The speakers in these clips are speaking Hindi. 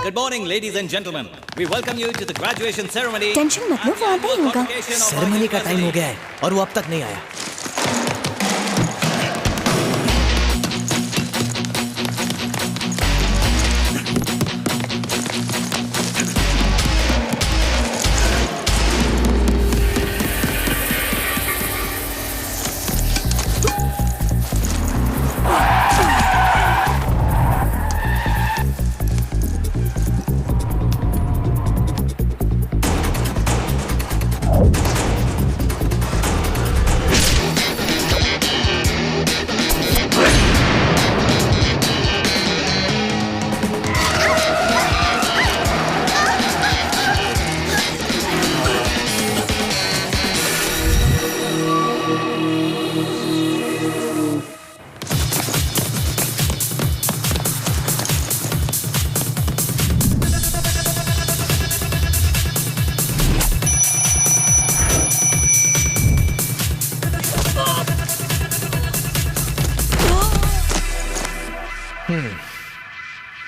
Good morning, ladies and gentlemen. We welcome you to the graduation ceremony. Tension मत लो, वो आता ही होगा। सेरेमनी का टाइम हो गया है और वो अब तक नहीं आया।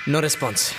No response.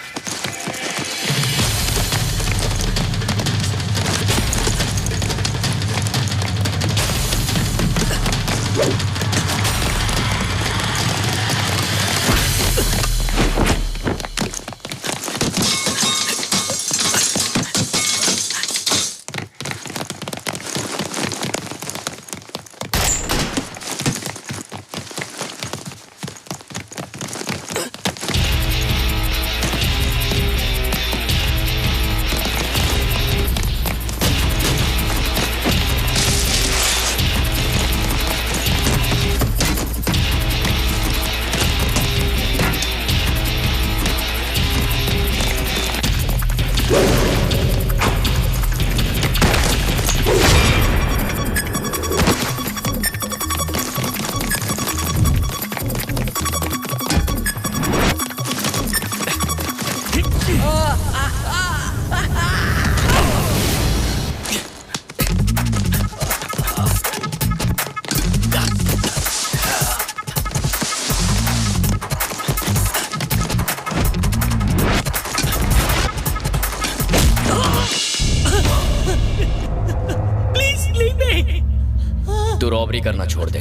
करना छोड़ दे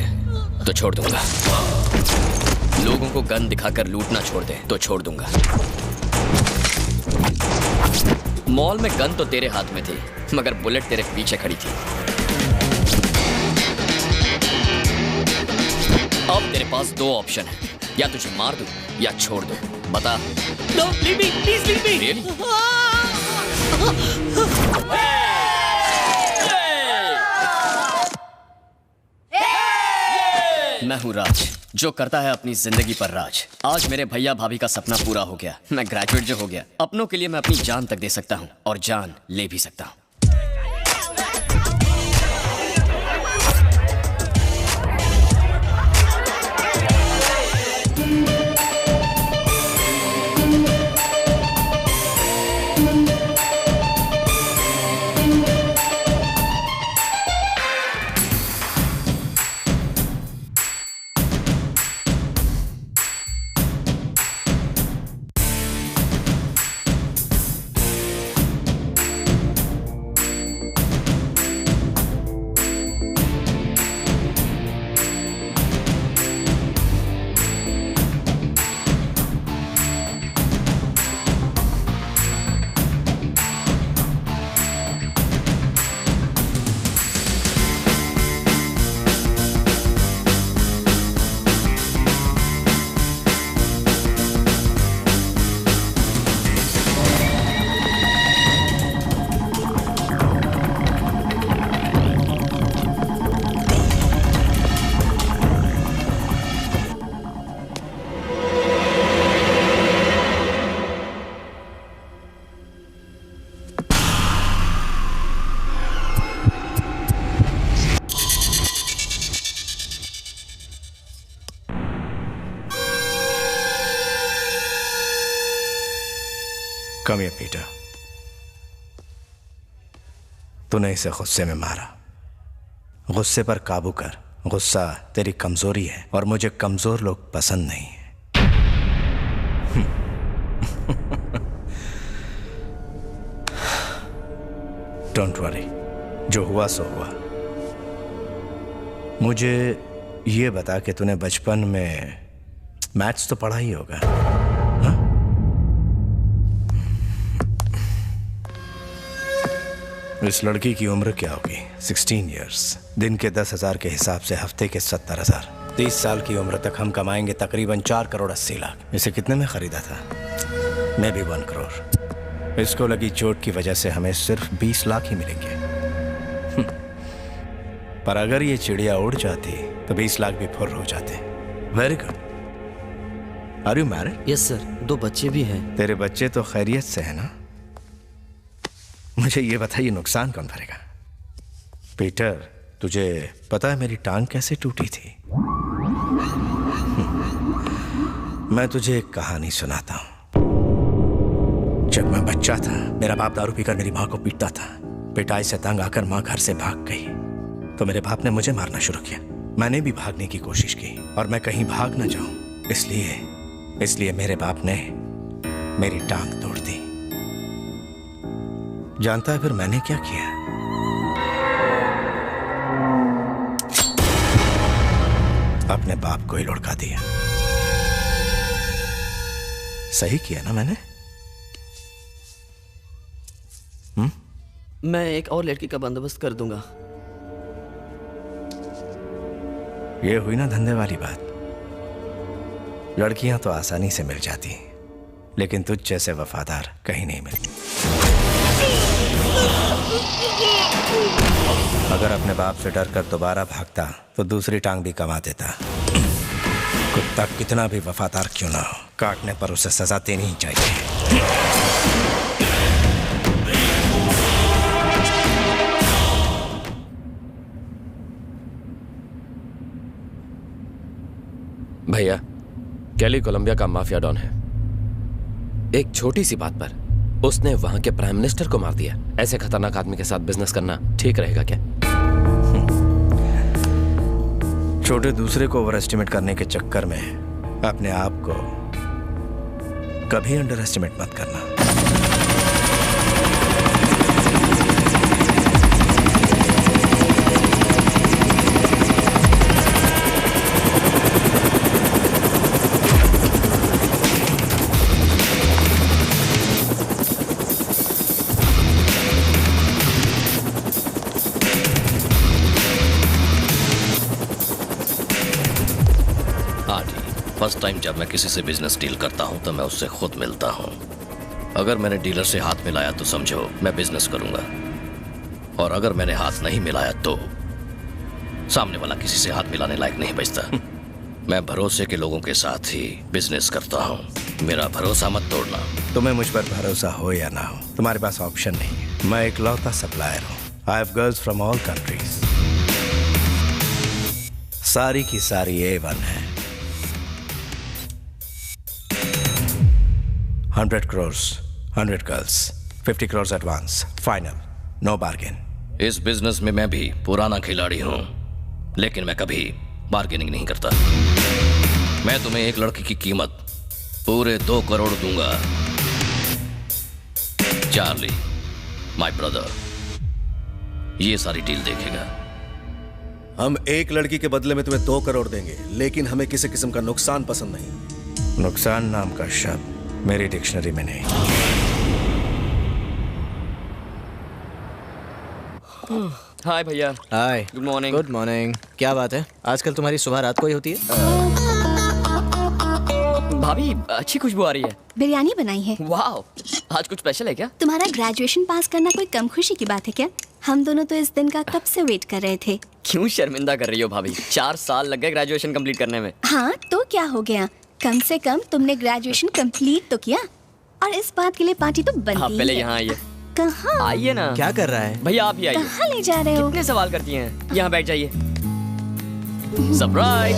तो छोड़ दूंगा। लोगों को गन दिखाकर लूटना छोड़ दे तो छोड़ दूंगा। मॉल में गन तो तेरे हाथ में थी मगर बुलेट तेरे पीछे खड़ी थी। अब तेरे पास दो ऑप्शन है, या तुझे मार दूं या छोड़ दूं, बता। No, leave me, please leave me. Really? मैं हूँ राज, जो करता है अपनी जिंदगी पर राज। आज मेरे भैया भाभी का सपना पूरा हो गया। मैं ग्रेजुएट जो हो गया, अपनों के लिए मैं अपनी जान तक दे सकता हूँ और जान ले भी सकता हूँ। Come here, Peter. तूने इसे गुस्से में मारा। गुस्से पर काबू कर। गुस्सा तेरी कमजोरी है और मुझे कमजोर लोग पसंद नहीं है। डोंट वरी, जो हुआ सो हुआ। मुझे ये बता कि तूने बचपन में मैथ्स तो पढ़ा ही होगा, हाँ? इस लड़की की उम्र क्या होगी? 16 इयर्स। दिन के 10,000 के हिसाब से हफ्ते के 70,000। 30 साल की उम्र तक हम कमाएंगे तकरीबन 4 करोड़ 80 लाख। इसे कितने में खरीदा था? मैं भी 1 करोड़। इसको लगी चोट की वजह से हमें सिर्फ 20 लाख ही मिलेंगे। पर अगर ये चिड़िया उड़ जाती तो 20 लाख भी फुर्र हो जाते। Very good. Are you married? Yes sir, 2 बच्चे भी हैं। तेरे बच्चे तो खैरियत से है ना? मुझे ये बताइए, नुकसान कौन भरेगा? पीटर, तुझे पता है मेरी टांग कैसे टूटी थी? मैं तुझे एक कहानी सुनाता हूं। जब मैं बच्चा था, मेरा बाप दारू पीकर मेरी माँ को पीटता था। पिटाई से तंग आकर माँ घर से भाग गई तो मेरे बाप ने मुझे मारना शुरू किया। मैंने भी भागने की कोशिश की और मैं कहीं भाग न जाऊं, इसलिए मेरे बाप ने मेरी टांग तोड़ दी। जानता है फिर मैंने क्या किया? अपने बाप को ही लुढ़का दिया। सही किया ना मैंने? मैं एक और लड़की का बंदोबस्त कर दूंगा। ये हुई ना धंधे वाली बात। लड़कियां तो आसानी से मिल जाती हैं, लेकिन तुझ जैसे वफादार कहीं नहीं मिलती। अगर अपने बाप से डर कर दोबारा भागता तो दूसरी टांग भी कमा देता। कुत्ता कितना भी वफादार क्यों ना हो, काटने पर उसे सजा देनी ही चाहिए। भैया, कैली कोलंबिया का माफिया डॉन है। एक छोटी सी बात पर उसने वहां के प्राइम मिनिस्टर को मार दिया। ऐसे खतरनाक आदमी के साथ बिजनेस करना ठीक रहेगा क्या? छोटे दूसरे को ओवर एस्टिमेट करने के चक्कर में अपने आप को कभी अंडर एस्टिमेट मत करना। फर्स्ट टाइम जब मैं किसी से बिजनेस डील करता हूं तो मैं उससे खुद मिलता हूं। अगर मैंने डीलर से हाथ मिलाया तो समझो मैं बिजनेस करूंगा, और अगर मैंने हाथ नहीं मिलाया तो सामने वाला किसी से हाथ मिलाने लायक नहीं बचता। मैं भरोसे के लोगों के साथ ही बिजनेस करता हूं। मेरा भरोसा मत तोड़ना। तुम्हें मुझ पर भरोसा हो या ना हो, तुम्हारे पास ऑप्शन नहीं है। मैं एक लौता सप्लायर हूं। I have girls from all countries. सारी की सारी A1 है। 100 crores, 100 girls, 50 crores advance, final, no bargain. इस बिजनेस में मैं भी पुराना खिलाड़ी हूं, लेकिन मैं कभी बार्गेनिंग नहीं करता। मैं तुम्हें एक लड़की की कीमत पूरे 2 करोड़ दूंगा। चार्ली, माय ब्रदर, ये सारी डील देखेगा। हम एक लड़की के बदले में तुम्हें 2 करोड़ देंगे, लेकिन हमें किसी किस्म का नुकसान पसंद नहीं। नुकसान नाम का शब्द मेरी डिक्शनरी में नहीं। हाय भैया। हाय, गुड मॉर्निंग। Good morning. क्या बात है, आजकल तुम्हारी सुबह रात को ही होती है? भाभी, अच्छी खुशबू आ रही है। बिरयानी बनाई है। वाह, आज कुछ स्पेशल है क्या? तुम्हारा ग्रेजुएशन पास करना कोई कम खुशी की बात है क्या? हम दोनों तो इस दिन का कब से वेट कर रहे थे। क्यों शर्मिंदा कर रही हो भाभी? 4 साल लग गए ग्रेजुएशन कंप्लीट करने में। हाँ तो क्या हो गया, कम से कम तुमने ग्रेजुएशन कंप्लीट तो किया, और इस बात के लिए पार्टी तो बनती आप ही पहले है। यहाँ आइए। कहाँ? आइए ना। क्या कर रहा है भैया? आप ही आइए। कहाँ ले जा रहे हो? कितने सवाल करती हैं? यहाँ बैठ जाइए। Surprise.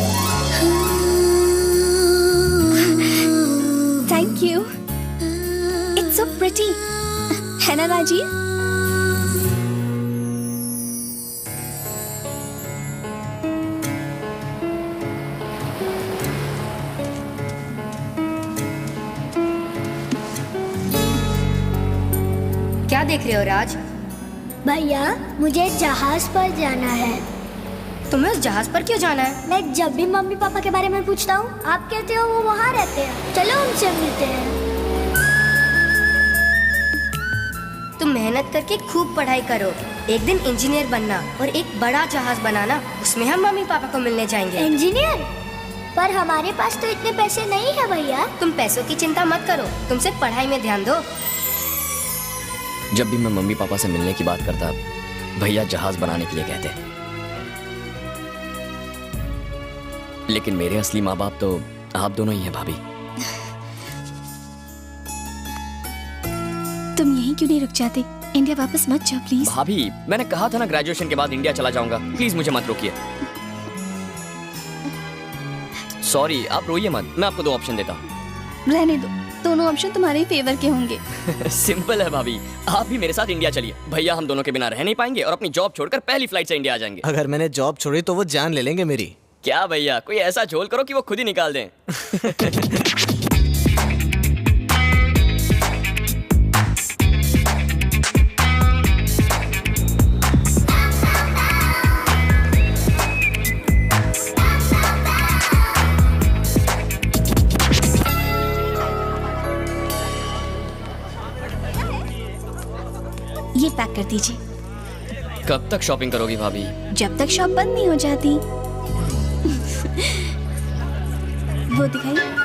Thank you, it's so pretty, है ना राजीव? क्या देख रहे हो राज? भैया मुझे जहाज पर जाना है। तुम्हें उस जहाज पर क्यों जाना है? मैं जब भी मम्मी पापा के बारे में पूछता हूँ आप कहते हो वो वहाँ रहते हैं। चलो उनसे मिलते हैं। तुम मेहनत करके खूब पढ़ाई करो, एक दिन इंजीनियर बनना और एक बड़ा जहाज बनाना, उसमें हम मम्मी पापा को मिलने जाएंगे। इंजीनियर? पर हमारे पास तो इतने पैसे नहीं है भैया। तुम पैसों की चिंता मत करो, तुम सिर्फ पढ़ाई में ध्यान दो। जब भी मैं मम्मी पापा से मिलने की बात करता, भैया जहाज बनाने के लिए कहते, लेकिन मेरे असली माँ बाप तो आप दोनों ही हैं भाभी। तुम यहीं क्यों नहीं रुक जाते? इंडिया वापस मत जाओ प्लीज। भाभी मैंने कहा था ना ग्रेजुएशन के बाद इंडिया चला जाऊंगा, प्लीज मुझे मत रोकिए। सॉरी, आप रोइए मत, मैं आपको 2 ऑप्शन देता हूँ। रहने दो, दोनों ऑप्शन तुम्हारे ही फेवर के होंगे। सिंपल है भाभी, आप भी मेरे साथ इंडिया चलिए। भैया हम दोनों के बिना रह नहीं पाएंगे और अपनी जॉब छोड़कर पहली फ्लाइट से इंडिया आ जाएंगे। अगर मैंने जॉब छोड़ी तो वो जान ले लेंगे मेरी। क्या भैया, कोई ऐसा झोल करो कि वो खुद ही निकाल दें। ये पैक कर दीजिए। कब तक शॉपिंग करोगी भाभी? जब तक शॉप बंद नहीं हो जाती। वो दिखाइए।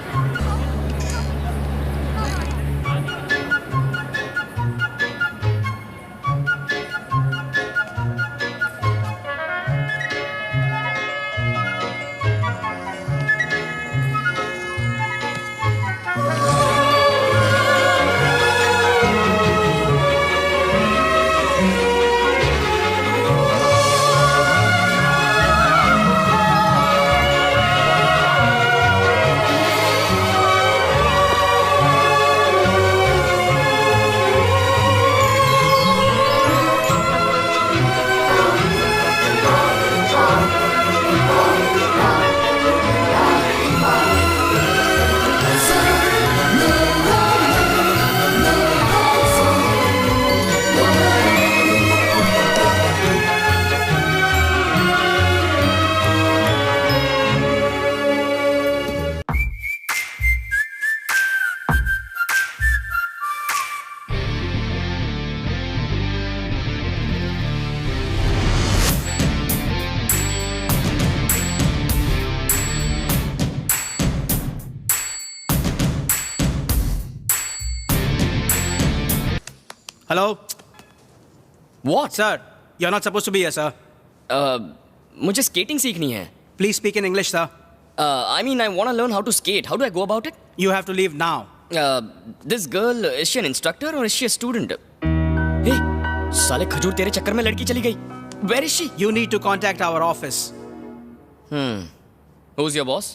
Hello? What? Sir, you're not supposed to be here, sir. मुझे skating सीखनी है. Please speak in English, sir. I mean, I want to learn how to skate. How do I go about it? You have to leave now. This girl, is she an instructor or is she a student? Hey, साले खजूर तेरे चक्कर में लड़की चली गई. Where is she? You need to contact our office. Who's your boss?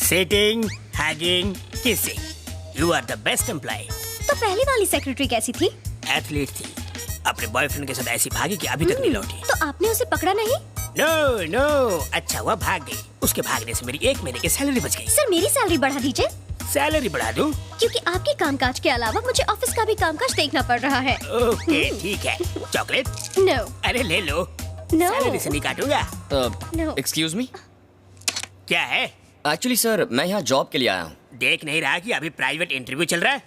Sitting, hugging, kissing. You are the best employee. तो पहली वाली सेक्रेटरी कैसी थी? एथलीट थी, अपने बॉयफ्रेंड के साथ ऐसी भागी कि अभी तक नहीं लौटी। तो आपने उसे पकड़ा नहीं? नो, अच्छा हुआ भाग गई। उसके भागने से मेरी 1 महीने की सैलरी बच गई। सर मेरी सैलरी बढ़ा दीजिए। सैलरी बढ़ा दूं? क्योंकि आपके कामकाज के अलावा मुझे ऑफिस का भी कामकाज देखना पड़ रहा है। ओके ठीक है। चॉकलेट? नो। अरे ले लो। नो। सैलरी से नहीं काटूंगा। नो। Excuse me? क्या है? Actually सर, मैं यहाँ जॉब के लिए आया हूँ। देख नहीं रहा कि अभी प्राइवेट इंटरव्यू चल रहा है?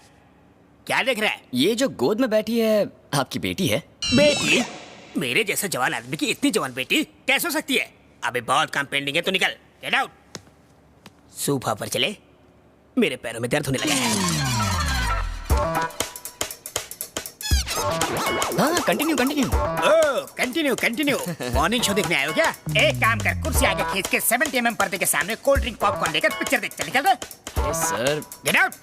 क्या देख रहा है? ये जो गोद में बैठी है आपकी बेटी है? बेटी? मेरे जैसा जवान आदमी की इतनी जवान बेटी कैसे हो सकती है? अभी बहुत काम पेंडिंग है, तो निकल। Get out. सोफा पर चले, मेरे पैरों में दर्द होने लगा है। हाँ, कंटिन्यू। ओह, कंटिन्यू। मॉर्निंग शो देखने आए हो क्या? एक काम कर, कुर्सी आगे खींच के 70 mm पर्दे के सामने कोल्ड ड्रिंक पॉपकॉर्न लेकर पिक्चर देख चल। निकल दे। सर। Get out.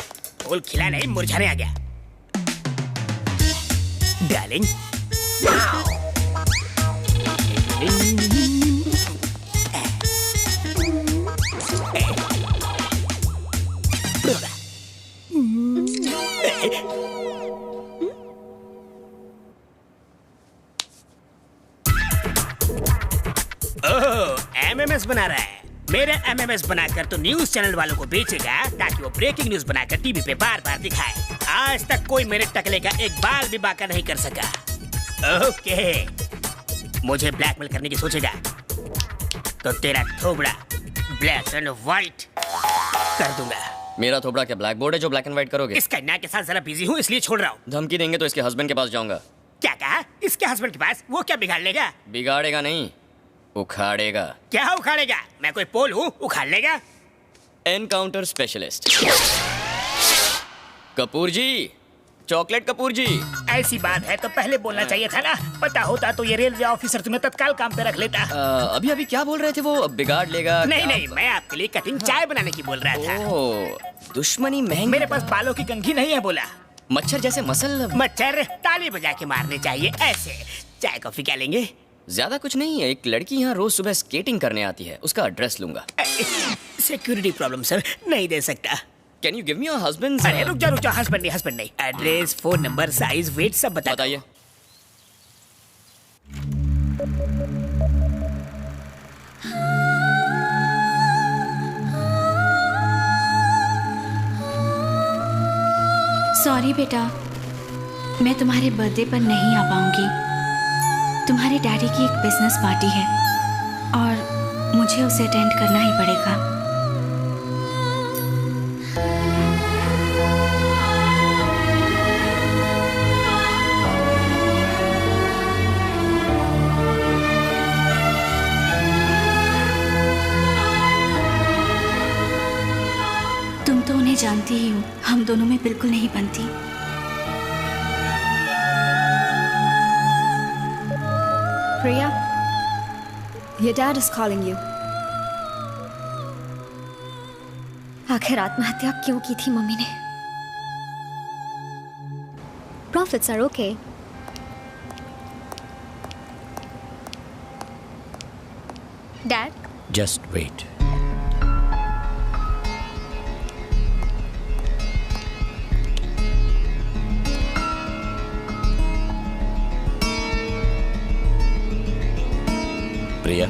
फूल खिला नहीं, मुरझाने आ गया। डार्लिंग। एमएमएस बना रहा है। मेरे एमएमएस बनाकर तो न्यूज चैनल वालों को बेचेगा ताकि वो ब्रेकिंग न्यूज बनाकर टीवी पे बार बार दिखाए। आज तक कोई मेरे टकले का एक बाल भी बाका नहीं कर सका। ओके, मुझे ब्लैकमेल करने की सोचेगा तो तेरा थोबड़ा ब्लैक एंड व्हाइट कर दूंगा। मेरा थोबड़ा क्या ब्लैक बोर्ड है जो ब्लैक एंड व्हाइट करोगे? इस कन्या के साथ जरा बिजी हूँ इसलिए छोड़ रहा हूँ। धमकी देंगे तो इसके हस्बैंड के पास जाऊंगा। क्या कहा? इसके हस्बैंड के पास? वो क्या बिगाड़ लेगा? बिगाड़ेगा नहीं, उखाड़ेगा। क्या उखाड़ेगा? मैं कोई पोल हूँ उखाड़ लेगा? एनकाउंटर स्पेशलिस्ट कपूर जी, चॉकलेट कपूर जी। ऐसी बात है तो पहले बोलना चाहिए था ना। पता होता तो ये रेलवे ऑफिसर तुम्हें तत्काल काम पे रख लेता। अभी अभी क्या बोल रहे थे वो? बिगाड़ लेगा? नहीं नहीं, मैं आपके लिए कटिंग चाय बनाने की बोल रहा था। दुश्मनी महंगी। मेरे पास बालों की कंघी नहीं है बोला। मच्छर जैसे मसल। मच्छर ताली बजा के मारने चाहिए ऐसे। चाय कॉफी क्या लेंगे? ज्यादा कुछ नहीं है, एक लड़की यहाँ रोज सुबह स्केटिंग करने आती है, उसका एड्रेस लूंगा। सिक्योरिटी प्रॉब्लम सर, नहीं दे सकता। Can you give me your husband? अरे रुक जा, हस्बैंड नहीं। Address, phone number, size, weight सब बताइए। सॉरी बेटा, मैं तुम्हारे बर्थडे पर नहीं आ पाऊंगी। तुम्हारे डैडी की एक बिजनेस पार्टी है और मुझे उसे अटेंड करना ही पड़ेगा। तुम तो उन्हें जानती ही हो, हम दोनों में बिल्कुल नहीं बनती। Priya, your dad is calling you. आखिर आत्महत्या क्यों की थी मम्मी ने? Profits are okay. Dad? Just wait. Priya,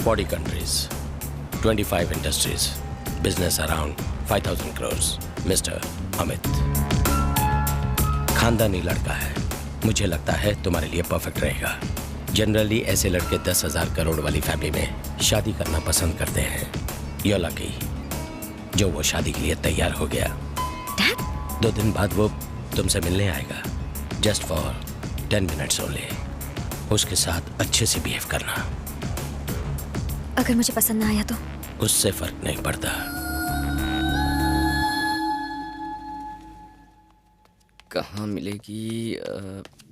Forty countries, 25 industries, business around 5,000 crores. Mr. Amit, खानदानी लड़का है, मुझे लगता है तुम्हारे लिए परफेक्ट रहेगा। जनरली ऐसे लड़के 10,000 करोड़ वाली फैमिली में शादी करना पसंद करते हैं। You're lucky जो वो शादी के लिए तैयार हो गया। Dad? 2 दिन बाद वो तुमसे मिलने आएगा, जस्ट फॉर 10 मिनट्स ओनली। उसके साथ अच्छे से बिहेव करना। अगर मुझे पसंद ना आया तो? उससे फर्क नहीं पड़ता। कहाँ मिलेगी?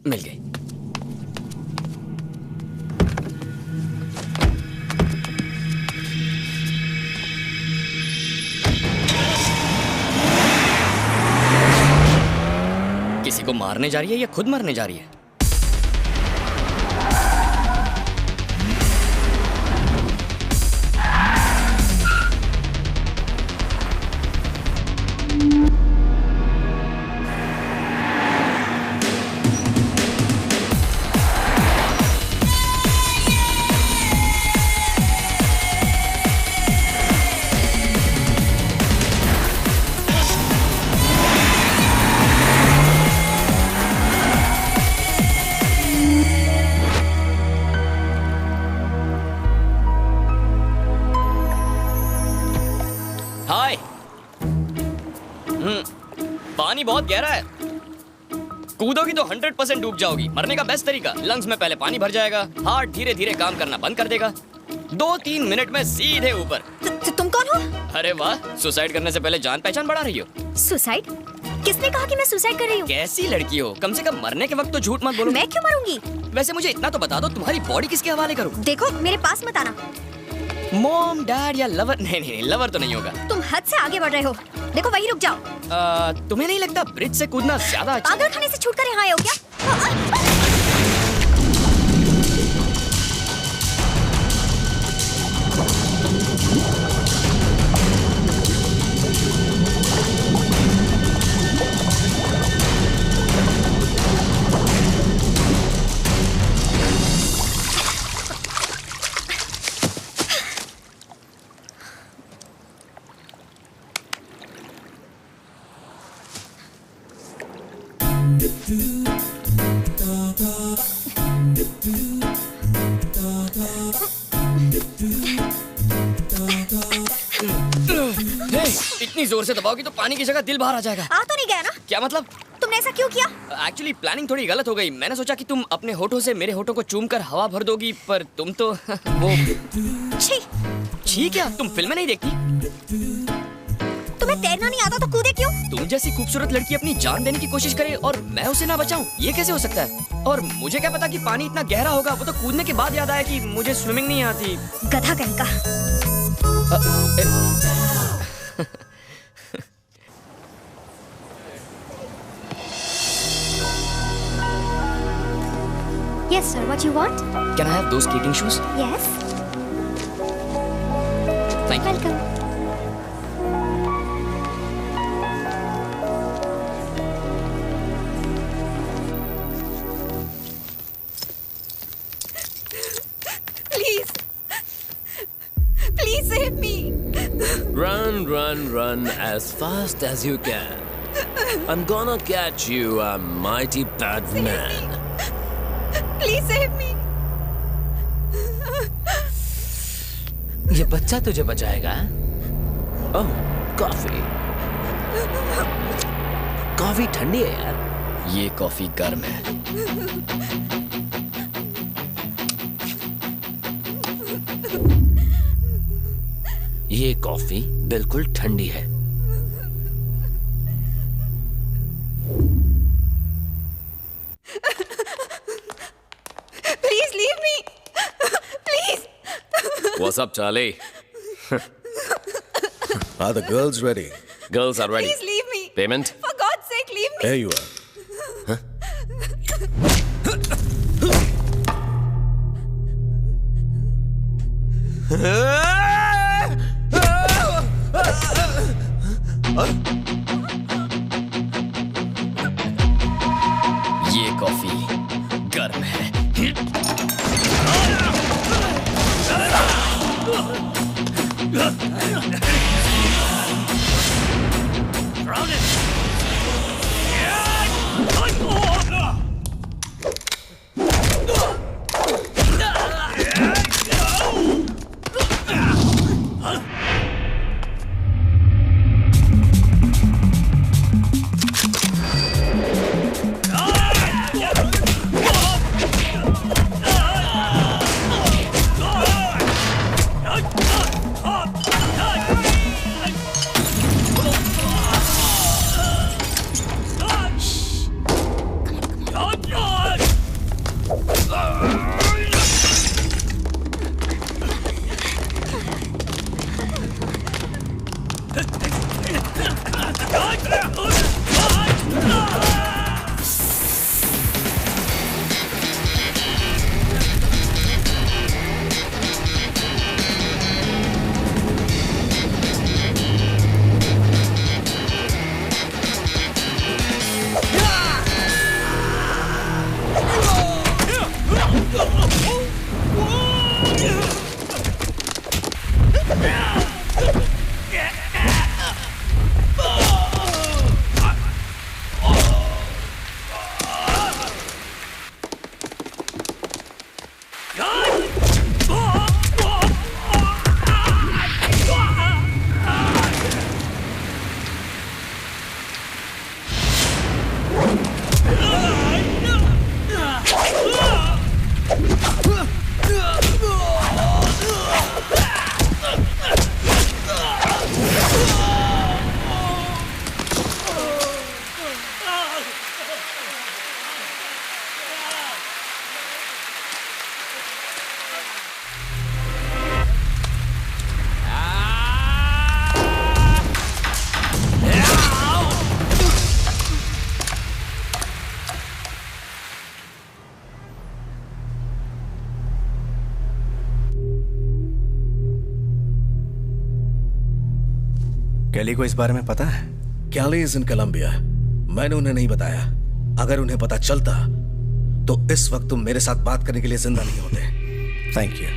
मिल गई। किसी को मारने जा रही है या खुद मरने जा रही है? हाय। पानी बहुत गहरा है, कूदोगी तो 100% डूब जाओगी। मरने का बेस्ट तरीका, लंग्स में पहले पानी भर जाएगा, हार्ट धीरे धीरे काम करना बंद कर देगा, 2-3 मिनट में सीधे ऊपर। तुम कौन हो? अरे वाह, सुसाइड करने से पहले जान पहचान बढ़ा रही हो। सुसाइड? किसने कहा कि मैं सुसाइड कर रही हूँ? कैसी लड़की हो, कम से कम मरने के वक्त तो झूठ मत बोलो। मैं क्यों मरूंगी? वैसे मुझे इतना तो बता दो, तुम्हारी बॉडी किसके हवाले करूं? देखो, मेरे पास मत आना। मॉम, डैड या लवर? नहीं, लवर तो नहीं होगा। तुम हद से आगे बढ़ रहे हो। देखो, वहीं रुक जाओ। तुम्हें नहीं लगता ब्रिज से कूदना ज्यादा अच्छा? पागल खाने से छूटकर यहाँ आए हो क्या? इतनी जोर से दबाओगी तो पानी की जगह दिल बाहर आ जाएगा। आ तो नहीं गया ना? क्या मतलब? तुमने ऐसा क्यों किया? एक्चुअली प्लानिंग थोड़ी गलत हो गई। मैंने सोचा कि तुम अपने होठों से मेरे होठों को चूम कर हवा भर दोगी, पर तुम तो वो छी। छी क्या? तुम फिल्में नहीं देखती? तुम्हें तैरना नहीं आता तो कूदे क्यों? तुम जैसी खूबसूरत लड़की अपनी जान देने की कोशिश करे और मैं उसे ना बचाऊं, ये कैसे हो सकता है? और मुझे क्या पता कि पानी इतना गहरा होगा। वो तो कूदने के बाद याद आया कि मुझे स्विमिंग नहीं आती। गधा कहीं का। Yes, sir. What you want? Can I have those skating shoes? Yes. Thank you. Welcome. Please. Please save me. Run, run, run as fast as you can. I'm gonna catch you, a mighty bad man. Please save me. ये बच्चा तुझे बचाएगा? ओह, कॉफी। कॉफी ठंडी है यार। ये कॉफी गर्म है। ये कॉफी बिल्कुल ठंडी है। Please leave me. Please. What's up, Charlie? Are the girls ready? Girls are ready. Please leave me. Payment? For God's sake, leave me. Here you are. ये कॉफी गर्म है। कैली को इस बारे में पता है? कैली इज इन कोलंबिया। मैंने उन्हें नहीं बताया। अगर उन्हें पता चलता तो इस वक्त तुम मेरे साथ बात करने के लिए जिंदा नहीं होते। Thank you.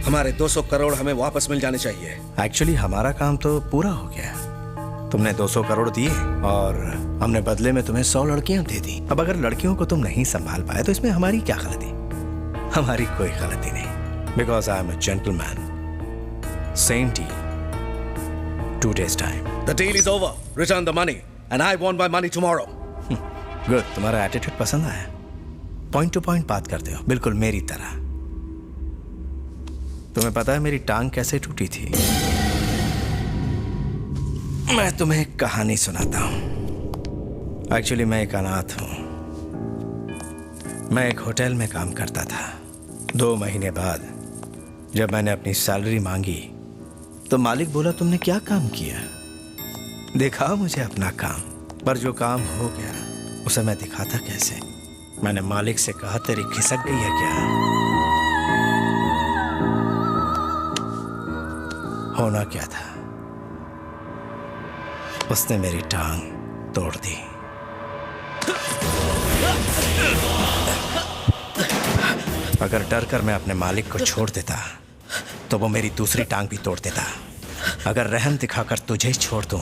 हमारे 200 करोड़ हमें वापस मिल जाने चाहिए। एक्चुअली हमारा काम तो पूरा हो गया। तुमने 200 करोड़ दिए और हमने बदले में तुम्हें 100 लड़कियां दे दी। अब अगर लड़कियों को तुम नहीं संभाल पाए तो इसमें हमारी क्या गलती? हमारी कोई गलती नहीं, because I am a gentleman. Same deal, 2 days time. The deal is over. Return the money, and I want my money tomorrow. Good, तुम्हारा एटीट्यूड पसंद आया। पॉइंट टू पॉइंट बात करते हो, बिल्कुल मेरी तरह। तुम्हें पता है मेरी टांग कैसे टूटी थी? मैं तुम्हें एक कहानी सुनाता हूं। एक्चुअली मैं एक अनाथ हूं। मैं एक होटल में काम करता था। 2 महीने बाद जब मैंने अपनी सैलरी मांगी तो मालिक बोला, तुमने क्या काम किया? दिखाओ मुझे अपना काम। पर जो काम हो गया उसे मैं दिखाता कैसे? मैंने मालिक से कहा, तेरी खिसक गई है क्या? होना क्या था, उसने मेरी टांग तोड़ दी। अगर डर कर मैं अपने मालिक को छोड़ देता तो वो मेरी दूसरी टांग भी तोड़ देता। अगर रहम दिखाकर तुझे छोड़ दूं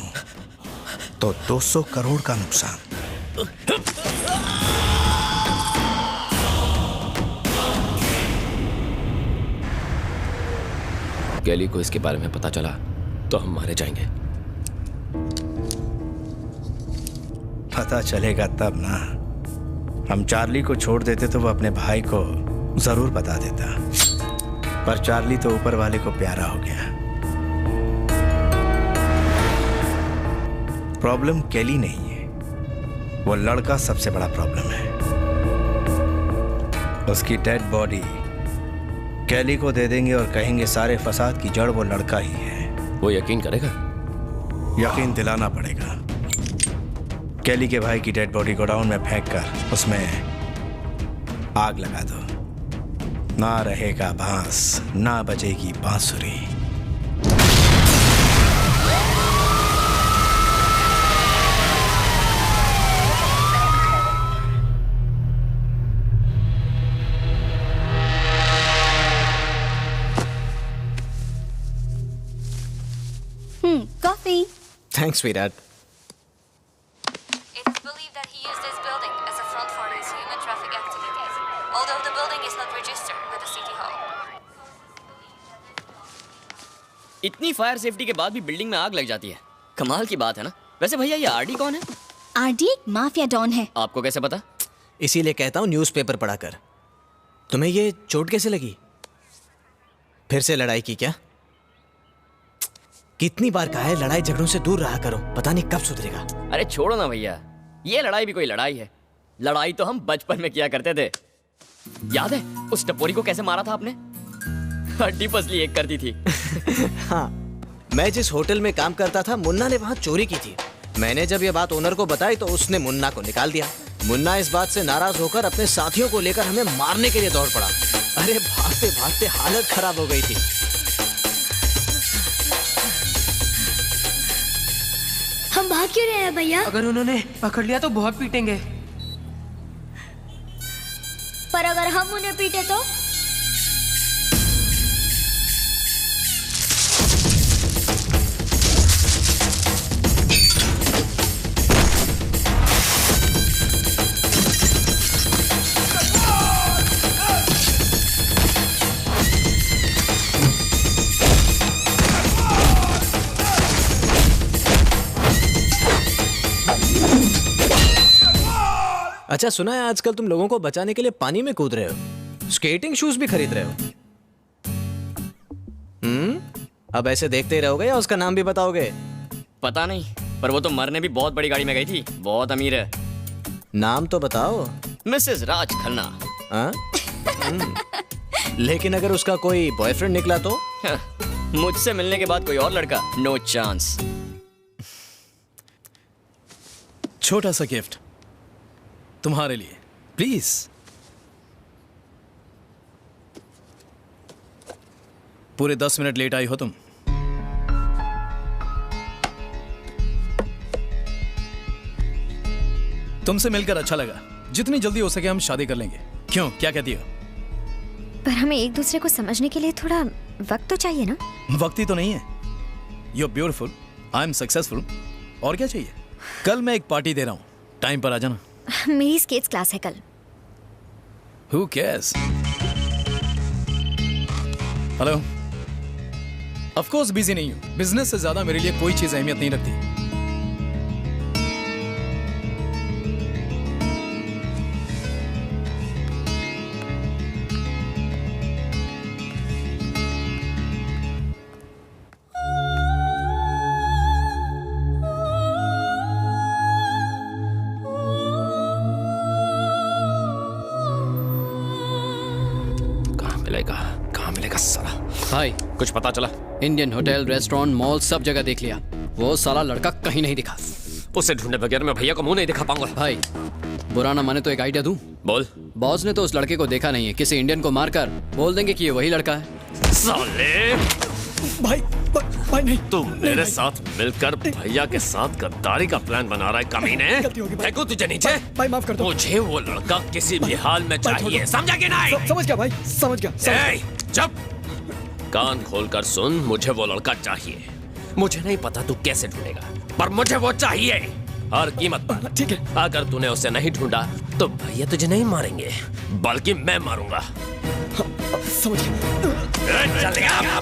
तो 200 करोड़ का नुकसान। कैली को इसके बारे में पता चला तो हम मारे जाएंगे। पता चलेगा तब ना। हम चार्ली को छोड़ देते तो वो अपने भाई को जरूर बता देता, पर चार्ली तो ऊपर वाले को प्यारा हो गया। प्रॉब्लम कैली नहीं है, वो लड़का सबसे बड़ा प्रॉब्लम है। उसकी डेड बॉडी कैली को दे देंगे और कहेंगे सारे फसाद की जड़ वो लड़का ही है। वो यकीन करेगा? यकीन दिलाना पड़ेगा। कैली के भाई की डेड बॉडी गोडाउन में फेंक कर उसमें आग लगा दो। ना रहेगा बांस, ना बजेगी बांसुरी। Coffee. Thanks, sweetheart. It's believed that he used this building as a front for his human traffic activities, although the building is not registered with the city hall. इतनी फायर सेफ्टी के बाद भी बिल्डिंग में आग लग जाती है, कमाल की बात है ना। वैसे भैया ये आरडी कौन है? आरडी एक माफिया डॉन है। आपको कैसे पता? इसीलिए कहता हूँ न्यूज़पेपर पढ़ा कर। तुम्हें ये चोट कैसे लगी? फिर से लड़ाई की क्या? कितनी बार कहा है लड़ाई झगड़ों से दूर रहा करो, पता नहीं कब सुधरेगा। अरे छोड़ो ना भैया, ये लड़ाई भी कोई लड़ाई है। लड़ाई तो हम बचपन में किया करते थे। याद है उस टपोरी को कैसे मारा था आपने? हड्डी पसली एक करती थी। हाँ, मैं जिस होटल में काम करता था मुन्ना ने वहाँ चोरी की थी। मैंने जब ये बात ओनर को बताई तो उसने मुन्ना को निकाल दिया। मुन्ना इस बात से नाराज होकर अपने साथियों को लेकर हमें मारने के लिए दौड़ पड़ा। अरे भागते भागते हालत खराब हो गई थी। हम भाग क्यों रहे हैं भैया? अगर उन्होंने पकड़ लिया तो बहुत पीटेंगे। पर अगर हम उन्हें पीटे तो? अच्छा सुना है आजकल तुम लोगों को बचाने के लिए पानी में कूद रहे हो, स्केटिंग शूज भी खरीद रहे हो। अब ऐसे देखते ही रहोगे या उसका नाम भी बताओगे? पता नहीं, पर वो तो मरने भी बहुत बड़ी गाड़ी में गई थी, बहुत अमीर है। नाम तो बताओ। मिसेस राज खन्ना। लेकिन अगर उसका कोई बॉयफ्रेंड निकला तो? मुझसे मिलने के बाद कोई और लड़का? No chance. छोटा सा गिफ्ट तुम्हारे लिए, प्लीज। पूरे 10 मिनट लेट आई हो तुम। तुमसे मिलकर अच्छा लगा। जितनी जल्दी हो सके हम शादी कर लेंगे। क्यों, क्या कहती हो? पर हमें एक दूसरे को समझने के लिए थोड़ा वक्त तो चाहिए ना? वक्त ही तो नहीं है। You are beautiful, I am successful, और क्या चाहिए? कल मैं एक पार्टी दे रहा हूँ, टाइम पर आ जाना। मेरी स्केट्स क्लास है कल। Who cares? Hello. Of course busy नहीं हूँ। बिजनेस से ज्यादा मेरे लिए कोई चीज अहमियत नहीं रखती। कहाँ मिलेगा साला? भाई कुछ पता चला? इंडियन होटल, रेस्टोरेंट, मॉल सब जगह देख लिया, वो साला लड़का कहीं नहीं दिखा। उसे ढूंढने बगैर मैं भैया को मुंह नहीं दिखा पाऊंगा। भाई बुरा ना माने तो एक आइडिया दूं? बोल। बॉस ने तो उस लड़के को देखा नहीं है, किसी इंडियन को मारकर बोल देंगे कि ये वही लड़का है। साले भाई नहीं, तू मेरे साथ मिलकर भैया के साथ गद्दारी का प्लान बना रहा है कमीने। फेंकू तुझे नीचे। भाई माफ कर दो। मुझे वो लड़का किसी भी हाल में चाहिए, समझा कि नहीं? समझ गया भाई, समझ गया। चुप, कान खोलकर सुन, मुझे वो लड़का चाहिए। मुझे नहीं पता तू कैसे ढूंढेगा, पर मुझे वो चाहिए हर कीमत पर। ठीक है। अगर तूने उसे नहीं ढूंढा तो भैया तुझे नहीं मारेंगे, बल्कि मैं मारूंगा। समझ गया। चल गया।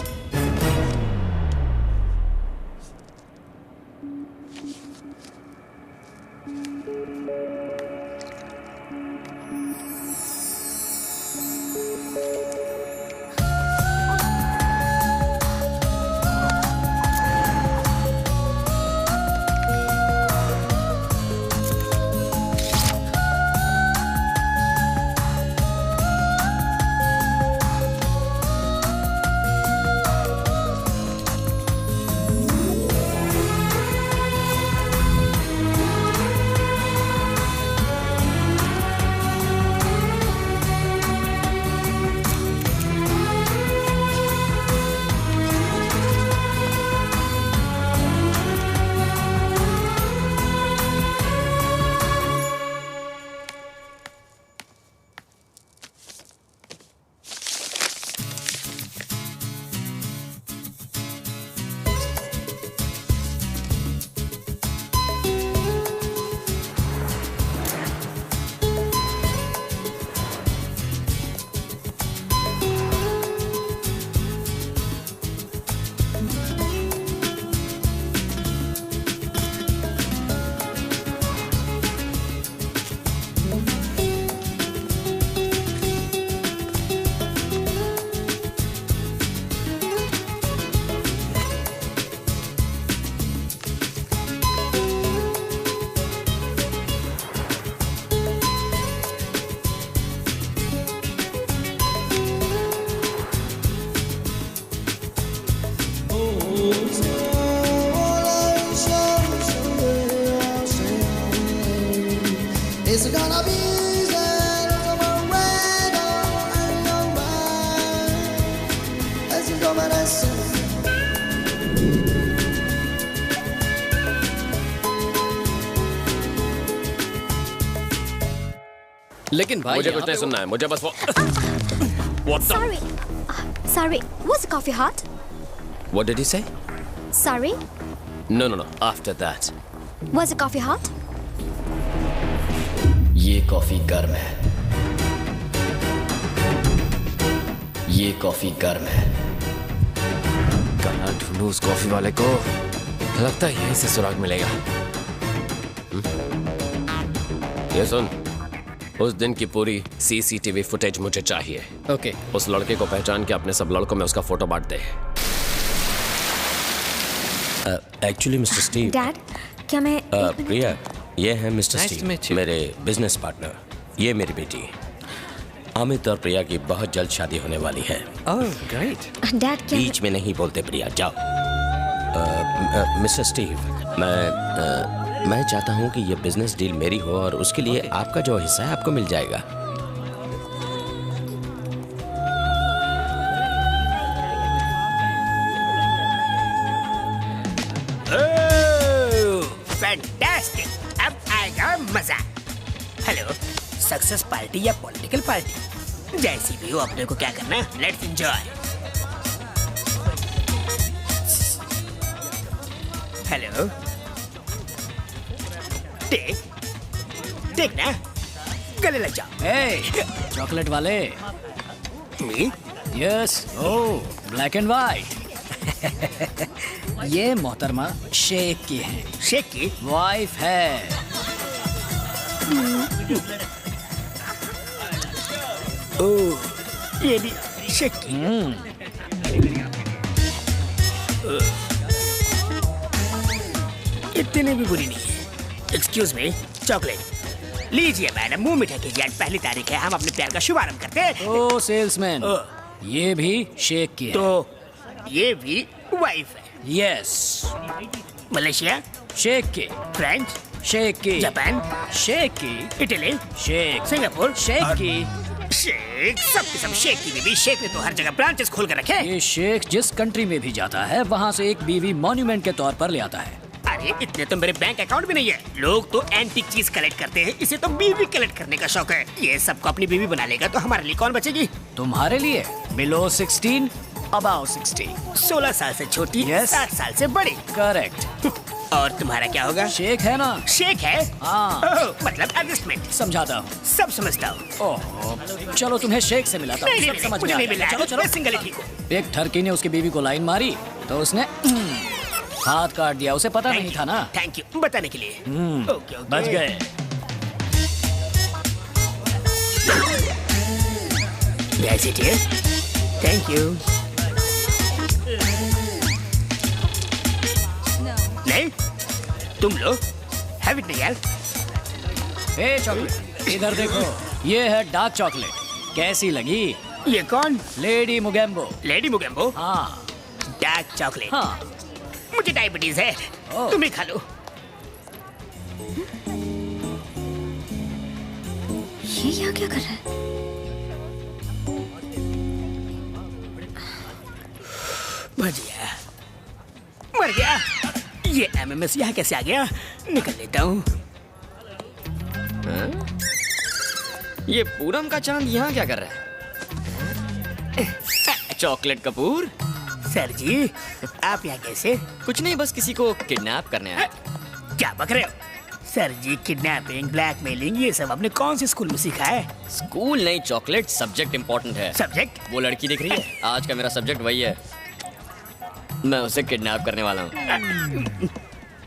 It's gonna be easy tomorrow and your mind as you go my लेकिन भाई मुझे कुछ नहीं सुनना है, मुझे बस वो What the? Sorry, was the coffee hot? What did he say? Sorry, No. After that. was the coffee hot? ये कॉफी गर्म है। ये कॉफी गर्म है। कहाँ ढूंढूं उस कॉफी वाले को? लगता है यहीं से सुराग मिलेगा। ये सुन, उस दिन की पूरी CCTV फुटेज मुझे चाहिए। ओके। उस लड़के को पहचान के अपने सब लड़कों में उसका फोटो बांट दे। Actually mister Steve. डैड, क्या मैं प्रिया, ये है mister Nice to meet Steve, you. मेरे बिजनेस पार्टनर। ये मेरी बेटी अमित और प्रिया की बहुत जल्द शादी होने वाली है। Oh great. डैड क्या बीच में नहीं बोलते प्रिया, जाओ। मिस्टर स्टीव, मैं चाहता हूँ कि ये बिजनेस डील मेरी हो और उसके लिए आपका जो हिस्सा है आपको मिल जाएगा। फैंटास्टिक, अब आएगा मजा। हेलो, सक्सेस पार्टी या पॉलिटिकल पार्टी, जैसी भी हो, अपने को क्या करना, लेट्स एंजॉय। हेलो, टेक ना, गले लग जाओ। चॉकलेट वाले। Yes, oh black and white. ये मोहतरमा शेख की है। शेख की वाइफ है। ओह, ये भी शेख की। इतनी भी बुरी नहीं है। एक्सक्यूज मी, चॉकलेट लीजिए मैडम, मुंह मीठा कीजिए। आज पहली तारीख है, हम अपने प्यार का शुभारंभ करते हैं। ओ सेल्समैन, ये भी शेख की है। तो ये भी वाइफ है। यस। मलेशिया शेख की। फ्रेंच शेख की। जापान शेख की। इटली शेख। सिंगापुर शेख की। शेख, सब किस्म शेख की बीवी। शेख ने तो हर जगह ब्रांचेस खोल कर रखे। ये शेख जिस कंट्री में भी जाता है वहाँ से एक बीवी मॉन्यूमेंट के तौर पर ले आता है। अरे इतने तो मेरे बैंक अकाउंट भी नहीं है। लोग तो एंटीक चीज कलेक्ट करते हैं, इसे तो बीवी कलेक्ट करने का शौक है। ये सबको अपनी बीवी बना लेगा तो हमारे लिए कौन बचेगी? तुम्हारे लिए बिलो 16, अबाउ 60। 16 साल से छोटी, 60 साल से बड़ी। करेक्ट। और तुम्हारा क्या होगा? शेख है ना? शेख है? हाँ। मतलब एडजस्टमेंट। समझाता हूँ। सब समझता हूँ। ओह, चलो तुम्हें शेख से मिलाता हूँ। नहीं, समझ मुझे में नहीं आ मिला। गया। चलो चलो। मैं सिंगल ही ठीक हूँ। एक ठरकी ने उसकी बीवी को लाइन मारी तो उसने हाथ काट दिया। उसे पता नहीं था ना। थैंक यू बताने के लिए। Okay, okay. बच गए। That's it here. Thank you. नहीं, तुम लो। Have it यार। ए चॉकलेट, इधर देखो। ये है डार्क चॉकलेट। कैसी लगी? ये कौन? लेडी मुगेम्बो। लेडी मुगेम्बो? हाँ। Dark chocolate. हाँ। मुझे डायबिटीज है, तुम ही खा लो। ये यहाँ क्या कर रहा है? बच गया, मर गया। ये एमएमएस यहाँ कैसे आ गया? निकल लेता हूँ। ये पूरम का चांद यहाँ क्या कर रहा है? चॉकलेट कपूर। सर जी, आप यहाँ कैसे? कुछ नहीं, बस किसी को किडनैप करने आया। क्या बक रहे हो? सर जी, किडनैपिंग, ब्लैकमेलिंग, ये सब आपने कौन से स्कूल में सीखा है? स्कूल नहीं चॉकलेट, सब्जेक्ट इम्पोर्टेंट है। सब्जेक्ट? वो लड़की दिख रही है, आज का मेरा सब्जेक्ट वही है। मैं उसे किडनैप करने वाला हूँ।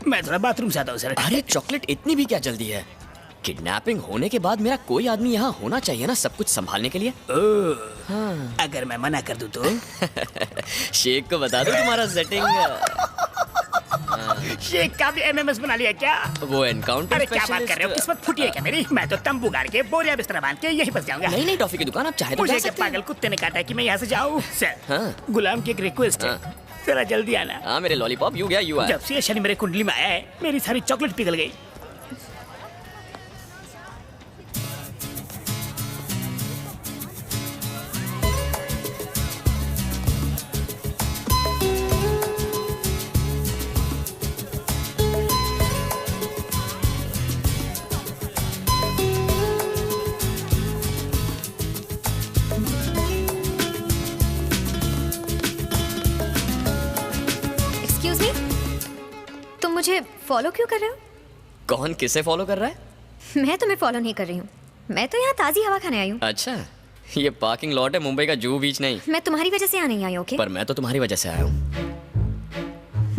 मैं थोड़ा बाथरूम से आता हूँ सर। अरे चॉकलेट, इतनी भी क्या जल्दी है? किडनैपिंग होने के बाद मेरा कोई आदमी यहाँ होना चाहिए ना, सब कुछ संभालने के लिए। हाँ। अगर मैं मना कर दूँ तो? शेख को बता दो तुम्हारा सेटिंग। शेख का भी एमएमएस बना लिया क्या? वो एनकाउंटर। अरे क्या बात कर रहे हो? किस्मत फूटी है क्या मेरी? मैं तो तंबू गाड़ के बोरिया बिस्तर बांध के यहीं बस जाऊंगा। नहीं नहीं, टॉफी की दुकान आप चाहे तो जा मुझे सकते क्या पागल कुत्ते ने काटा कि मैं यहाँ से जाऊँ? सर, हाँ? गुलाम की एक रिक्वेस्ट है, जरा जल्दी आना। हाँ मेरे लॉलीपॉप, यू गया यू आया। जब से ये शनि मेरे कुंडली में आया है, मेरी सारी चॉकलेट पिघल गई। एक्सक्यूज मी, तुम मुझे फॉलो क्यों कर रहे हो? कौन किसे फॉलो कर रहा है? मैं तुम्हें फॉलो नहीं कर रही हूँ। मैं तो यहाँ ताज़ी हवा खाने आई हूँ। अच्छा, ये पार्किंग लॉट है, मुंबई का जूहू बीच नहीं। मैं तुम्हारी वजह से यहाँ नहीं आई, ओके? पर मैं तो तुम्हारी वजह से आया हूँ।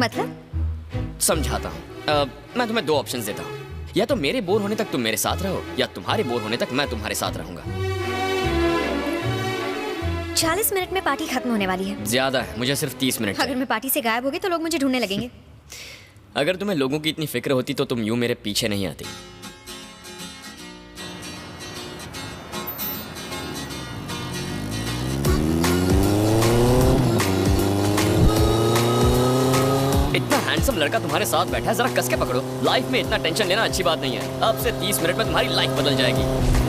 मतलब? समझाता हूँ। मैं तुम्हें दो ऑप्शंस देता हूँ, या तो मेरे बोर होने तक तुम मेरे साथ रहो, या तुम्हारे बोर होने तक मैं तुम्हारे साथ रहूंगा। 40 मिनट में पार्टी खत्म होने वाली है। ज्यादा है, मुझे सिर्फ 30 मिनट अगर मैं पार्टी से गायब हो गई तो लोग मुझे ढूंढने लगेंगे। अगर तुम्हें लोगों की इतनी फिक्र होती तो तुम यूं मेरे पीछे नहीं आती। इतना हैंडसम लड़का तुम्हारे साथ बैठा है, जरा कस के पकड़ो। लाइफ में इतना टेंशन लेना अच्छी बात नहीं है। अब से 30 मिनट में तुम्हारी लाइफ बदल जाएगी।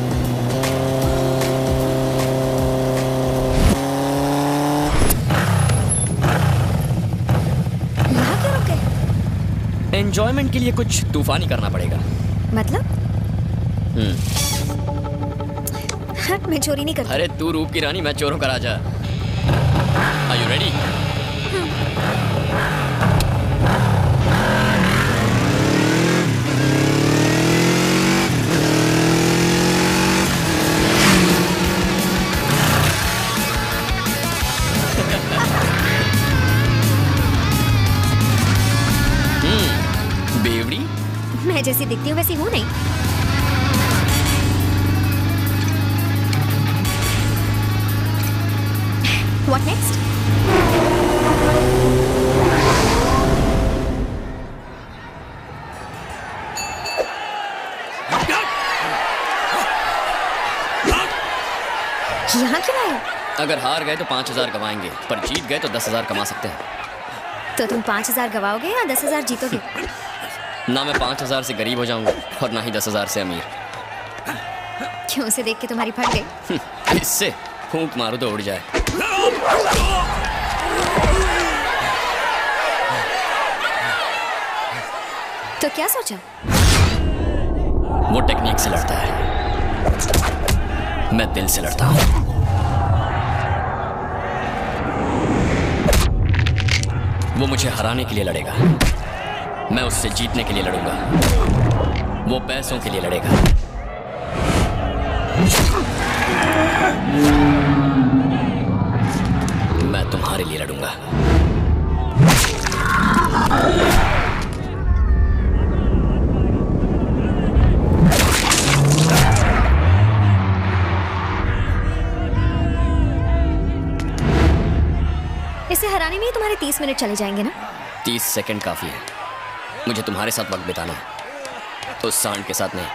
एंजॉयमेंट के लिए कुछ तूफानी करना पड़ेगा। मतलब? हट, मैं चोरी नहीं करती। अरे तू रूप की रानी, मैं चोरों का राजा। Are you ready? What next? यहाँ क्यों आए? अगर हार गए तो 5,000 कमाएंगे, पर जीत गए तो 10,000 कमा सकते हैं। तो तुम 5,000 गवाओगे या 10,000 जीतोगे? ना मैं 5,000 से गरीब हो जाऊंगा और ना ही 10,000 से अमीर। क्यों? उसे देख के तुम्हारी फट गई? इससे फूंक मारो तो उड़ जाए। तो क्या सोचा? वो टेक्निक से लड़ता है, मैं दिल से लड़ता हूं। वो मुझे हराने के लिए लड़ेगा, मैं उससे जीतने के लिए लड़ूंगा। वो पैसों के लिए लड़ेगा, मैं तुम्हारे लिए लड़ूंगा। इसे हराने में ही तुम्हारे 30 मिनट चले जाएंगे ना? 30 सेकंड काफी है, मुझे तुम्हारे साथ वक्त बिताना है, उस सांड के साथ नहीं।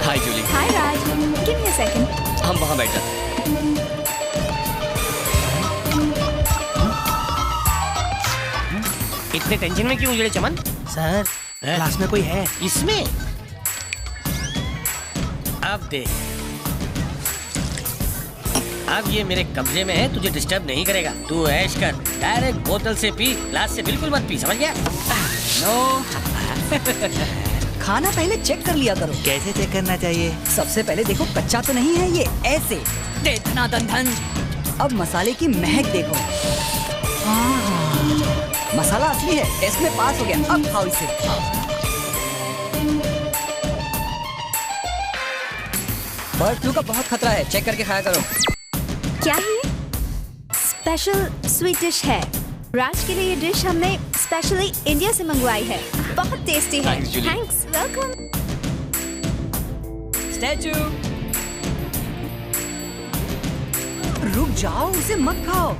हाय जूली। हाय राज, गिव मी अ सेकंड। हम वहां बैठ जाते हैं। इतने टेंशन में क्यों उजड़े चमन? सर, क्लास में कोई है? इसमें अब देख, अब ये मेरे कब्जे में है, तुझे डिस्टर्ब नहीं करेगा। तू ऐश कर, डायरेक्ट बोतल से पी, ग्लास से बिल्कुल मत पी, समझ गया? नो खाना पहले चेक कर लिया करो। कैसे चेक करना चाहिए? सबसे पहले देखो कच्चा तो नहीं है ये, ऐसे दे धना धन धन। अब मसाले की महक देखो, मसाला असली है, टेस्ट में पास हो गया। अब खाओ इसे। बर्ड फ्लू का बहुत खतरा है, चेक करके खाया करो। क्या है ये? स्पेशल स्वीट डिश है। राज के लिए ये डिश हमने स्पेशली इंडिया से मंगवाई है। बहुत टेस्टी है। Thanks, welcome. स्टैचू, रुक जाओ, उसे मत खाओ।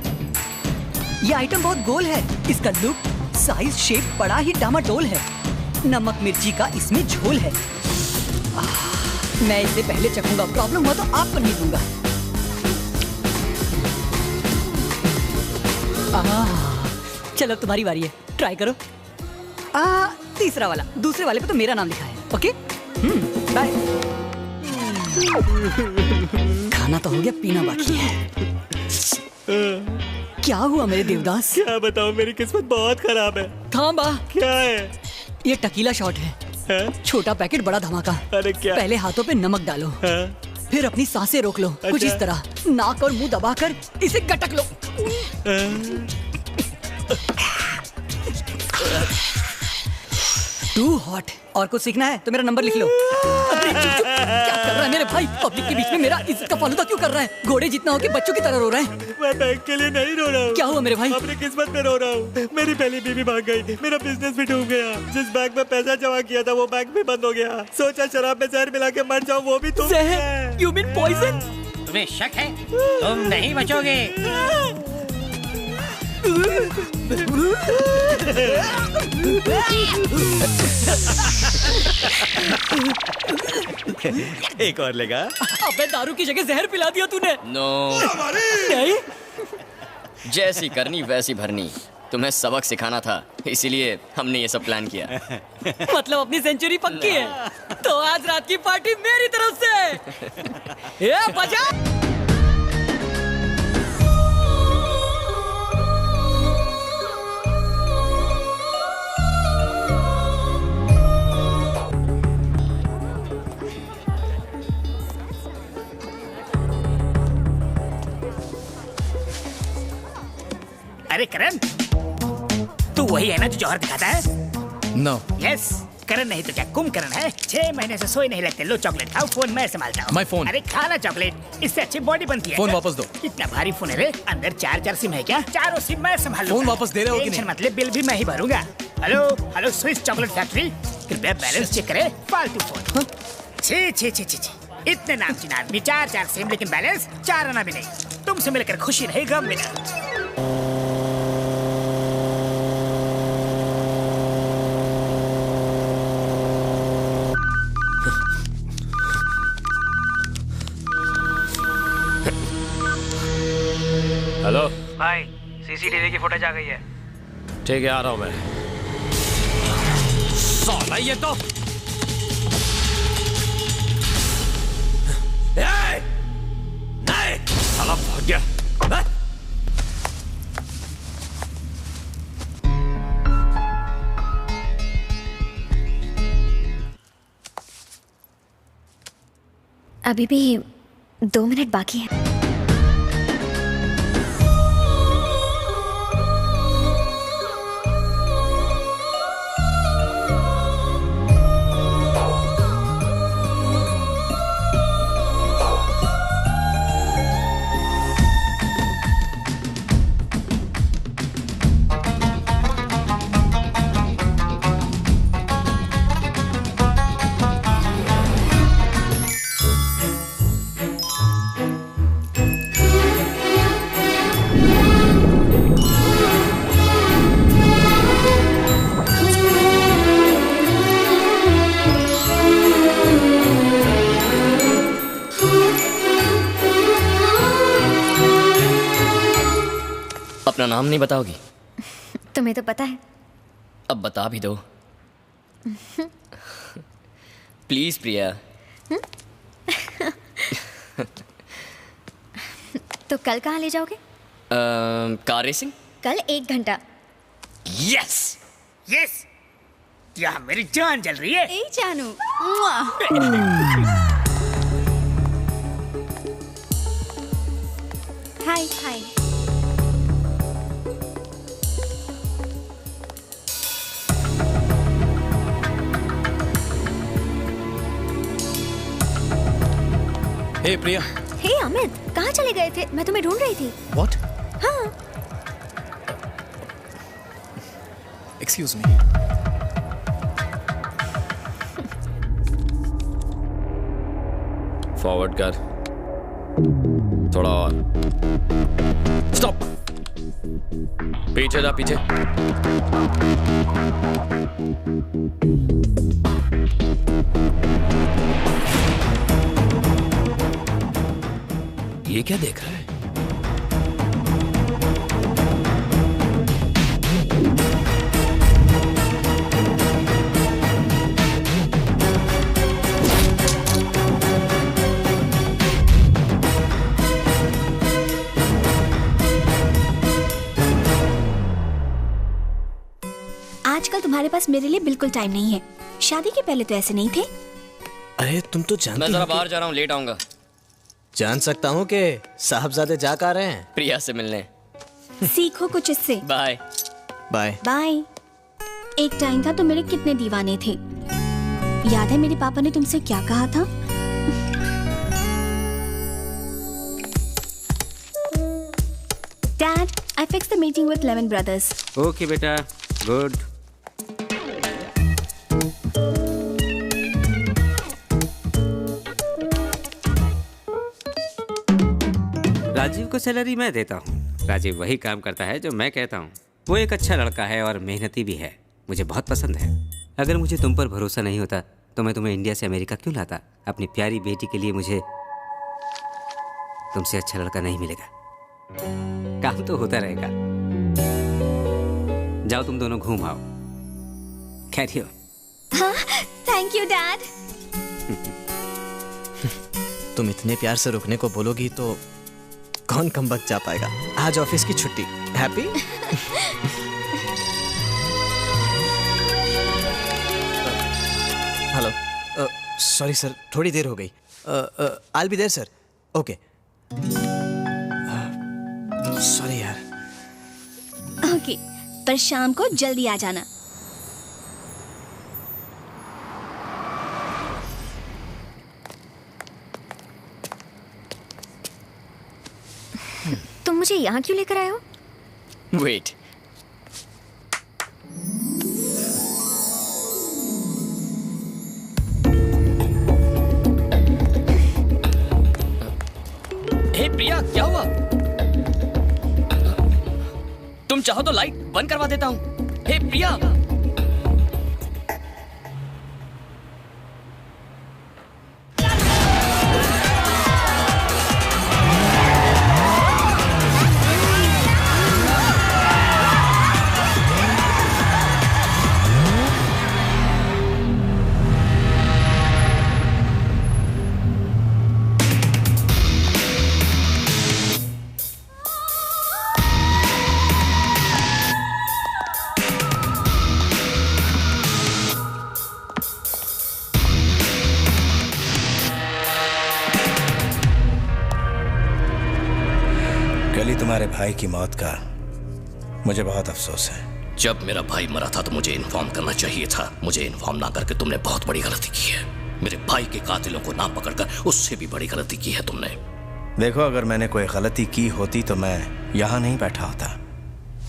ये आइटम बहुत गोल है, इसका लुक, साइज, शेप बड़ा ही डामाडोल है। नमक मिर्ची का इसमें झोल है। मैं इसे पहले चखूंगा, प्रॉब्लम हुआ तो आपको नहीं दूंगा। चलो तुम्हारी बारी है, ट्राई करो। तीसरा वाला, दूसरे वाले पे तो मेरा नाम लिखा है। Okay, bye. खाना तो हो गया, पीना बाकी है। क्या हुआ मेरे देवदास? क्या बताऊं, मेरी किस्मत बहुत खराब है। थांबा। क्या है? ये टकीला शॉट है, छोटा पैकेट बड़ा धमाका। अरे क्या? पहले हाथों पे नमक डालो, फिर अपनी सांसें रोक लो। कुछ इस तरह, नाक और मुंह दबाकर इसे गटक लो। To hot. और कुछ सीखना है तो मेरा नंबर लिख लो। अरे चुप चुप, क्या कर रहा है मेरे भाई? पब्लिक के बीच में मेरा इज्जत का फालूदा क्यों कर रहा है? घोड़े जितना हो के बच्चों की तरह रो रहा है। मैं बैंक के लिए नहीं रो रहा हूँ। क्या हुआ मेरे भाई? अपनी किस्मत पे रो रहा हूँ। मेरी पहली बीवी भाग गई, मेरा बिजनेस भी डूब गया। जिस बैंक में पैसा जमा किया था वो बैंक भी बंद हो गया। सोचा शराब में जहर मिला के मर जाऊँ, वो भी तुम। You mean poison? तुम्हें शक है? तुम नहीं बचोगे। एक और लेगा? अबे दारू की जगह जहर पिला दिया तूने। नो नहीं, जैसी करनी वैसी भरनी। तुम्हें सबक सिखाना था, इसीलिए हमने ये सब प्लान किया। मतलब अपनी सेंचुरी पक्की है। तो आज रात की पार्टी मेरी तरफ से। ये बजा। अरे करण, तू वही है ना जो जौहर दिखाता है? नो। यस, करण नहीं तो क्या कुंभकर्ण है। 6 महीने से सोए नहीं लगते। लो चॉकलेट खाओ, फोन मैं संभालता हूँ। My phone। अरे खाना चॉकलेट, इससे अच्छी बॉडी बनती है। फोन वापस दो। कितना भारी फोन है रे, अंदर 4 सिम है क्या? चारों सिम मैं संभालूंगा। फोन वापस दे रहे हो कि नहीं? टेंशन मत ले, बिल भी मैं ही भरूंगा। Hello hello, Swiss chocolate factory, कृपया बैलेंस चेक करे। फालतू फोन। छी छी छी छी छी, इतने नामचीन आदमी, 4 सिम लेकिन बैलेंस 4 आना भी नहीं। तुमसे मिलकर खुशी रही, गम मिला। हेलो भाई, सीसीटीवी की फुटेज आ गई है। ठीक है, आ रहा हूं मैं। साला ये तो नहीं, साला भाग गया। अभी भी 2 मिनट बाकी है। अपना नाम नहीं बताओगी? तुम्हें तो पता है। अब बता भी दो। प्लीज प्रिया। तो कल कहाँ ले जाओगे? Car racing. कल 1 घंटा। यस यस, क्या मेरी जान जल रही है। ए जानू। हाय हाय। हे प्रिया। हे अमित, कहाँ चले गए थे? मैं तुम्हें ढूंढ रही थी। What? हाँ। Excuse me. फॉरवर्ड कर, थोड़ा और। स्टॉप। पीछे जा, पीछे। ये क्या देख रहा है? आजकल तुम्हारे पास मेरे लिए बिल्कुल टाइम नहीं है। शादी के पहले तो ऐसे नहीं थे। अरे तुम तो जानती मैं हो जरा कि- बाहर जा रहा हूँ, लेट आऊंगा। जान सकता हूँ कि साहबजादे जाग आ रहे हैं। प्रिया से मिलने। सीखो कुछ इससे। Bye bye bye. एक टाइम था तो मेरे कितने दीवाने थे। याद है मेरे पापा ने तुमसे क्या कहा था? Dad, I fixed the meeting with Lemon Brothers. Okay बेटा, गुड। राजीव को सैलरी मैं देता हूँ। राजीव वही काम करता है जो मैं कहता हूँ। वो एक अच्छा लड़का है और मेहनती भी है। मुझे बहुत पसंद है। अगर मुझे तुम पर भरोसा नहीं होता तो मैं तुम्हें इंडिया से अमेरिका क्यों लाता? अपनी प्यारी बेटी के लिए मुझे तुमसे अच्छा लड़का नहीं मिलेगा। काम तो होता रहेगा। जाओ तुम दोनों घूम आओ। Carry on. हाँ, थैंक यू डैड। तुम इतने प्यार से रुकने को बोलोगी तो कौन कम वक्त जा पाएगा। आज ऑफिस की छुट्टी। हैप्पी? हेलो, सॉरी सर, थोड़ी देर हो गई। I be there sir. Okay, sorry यार। ओके, पर शाम को जल्दी आ जाना। तुम मुझे यहाँ क्यों लेकर आए हो? वेट, हे प्रिया, क्या हुआ? तुम चाहो तो लाइट बंद करवा देता हूं। हे प्रिया, तुम्हारे भाई की मौत का मुझे बहुत अफसोस है। जब मेरा भाई मरा था तो मुझे इन्फॉर्म करना चाहिए था। मुझे इन्फॉर्म ना करके तुमने बहुत बड़ी गलती की है। मेरे भाई के कातिलों को ना पकड़कर उससे भी बड़ी गलती की है तुमने। देखो, अगर मैंने कोई गलती की होती तो मैं यहाँ नहीं बैठा होता,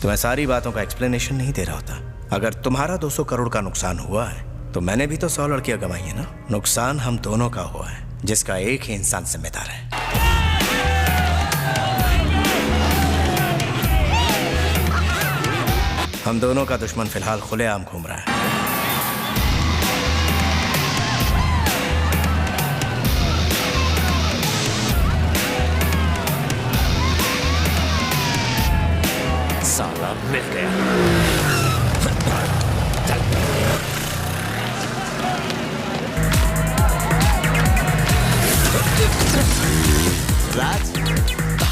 तो मैं सारी बातों का एक्सप्लेनेशन नहीं दे रहा होता। अगर तुम्हारा 200 करोड़ का नुकसान हुआ है तो मैंने भी तो 100 लड़कियां गंवाई है ना। नुकसान हम दोनों का हुआ है, जिसका एक ही इंसान जिम्मेदार है। हम दोनों का दुश्मन फिलहाल खुलेआम घूम रहा है। साला मिल गया। राज,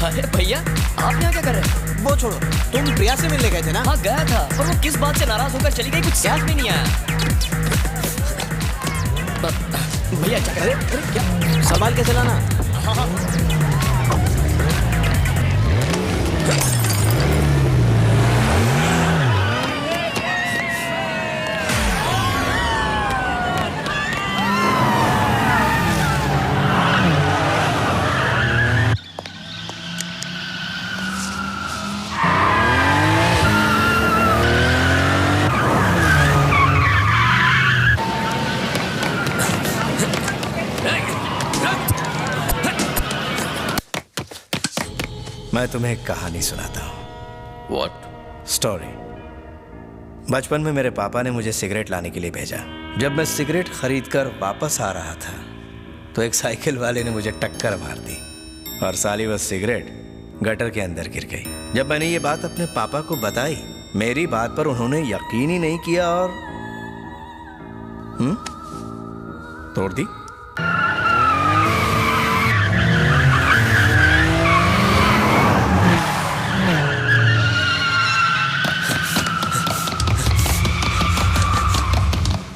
अरे भैया, आप यहाँ क्या कर रहे हैं? वो छोड़ो, तुम प्रिया से मिलने गए थे ना? हाँ गया था, पर वो किस बात से नाराज होकर चली गई कुछ समझ में नहीं आया। भैया क्या कर रहे हैं? क्या संभाल के चलाना। हाँ। मैं तुम्हें एक कहानी सुनाता हूँ। What? स्टोरी। बचपन में मेरे पापा ने मुझे सिगरेट लाने के लिए भेजा। जब मैं सिगरेट खरीदकर वापस आ रहा था तो एक साइकिल वाले ने मुझे टक्कर मार दी और साली वो सिगरेट गटर के अंदर गिर गई। जब मैंने ये बात अपने पापा को बताई, मेरी बात पर उन्होंने यकीन ही नहीं किया और तोड़ दी।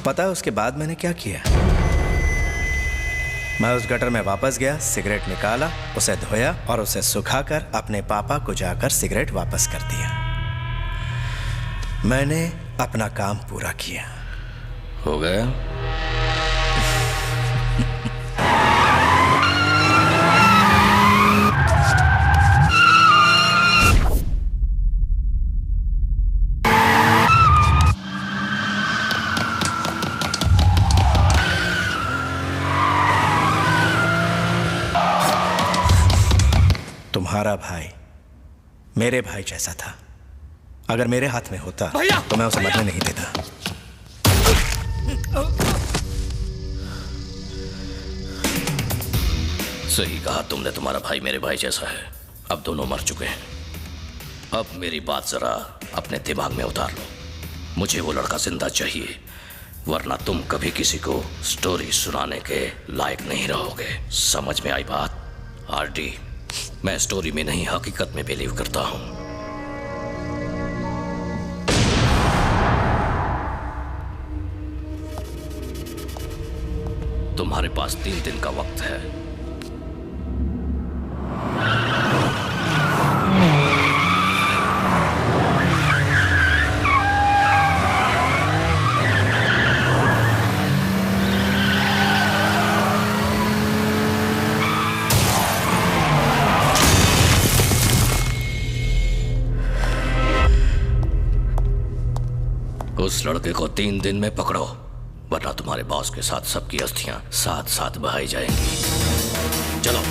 पता है उसके बाद मैंने क्या किया? मैं उस गटर में वापस गया, सिगरेट निकाला, उसे धोया और उसे सुखाकर अपने पापा को जाकर सिगरेट वापस कर दिया। मैंने अपना काम पूरा किया। हो गया? तुम्हारा भाई मेरे भाई जैसा था। अगर मेरे हाथ में होता तो मैं उसे मरने नहीं देता। सही कहा तुमने, तुम्हारा भाई मेरे भाई जैसा है। अब दोनों मर चुके हैं। अब मेरी बात जरा अपने दिमाग में उतार लो। मुझे वो लड़का जिंदा चाहिए, वरना तुम कभी किसी को स्टोरी सुनाने के लायक नहीं रहोगे। समझ में आई बात? आरडी, मैं स्टोरी में नहीं हकीकत में बिलीव करता हूं। तुम्हारे पास 3 दिन का वक्त है। उस लड़के को 3 दिन में पकड़ो, वरना तुम्हारे बॉस के साथ सबकी अस्थियां साथ साथ बहाई जाएंगी। चलो।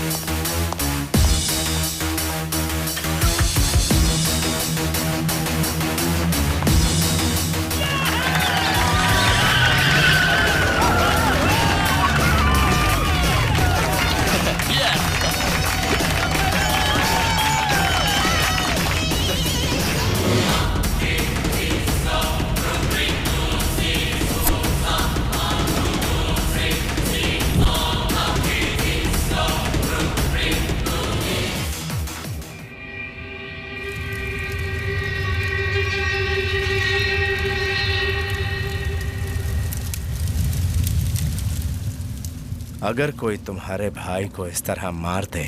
अगर कोई तुम्हारे भाई को इस तरह मार दे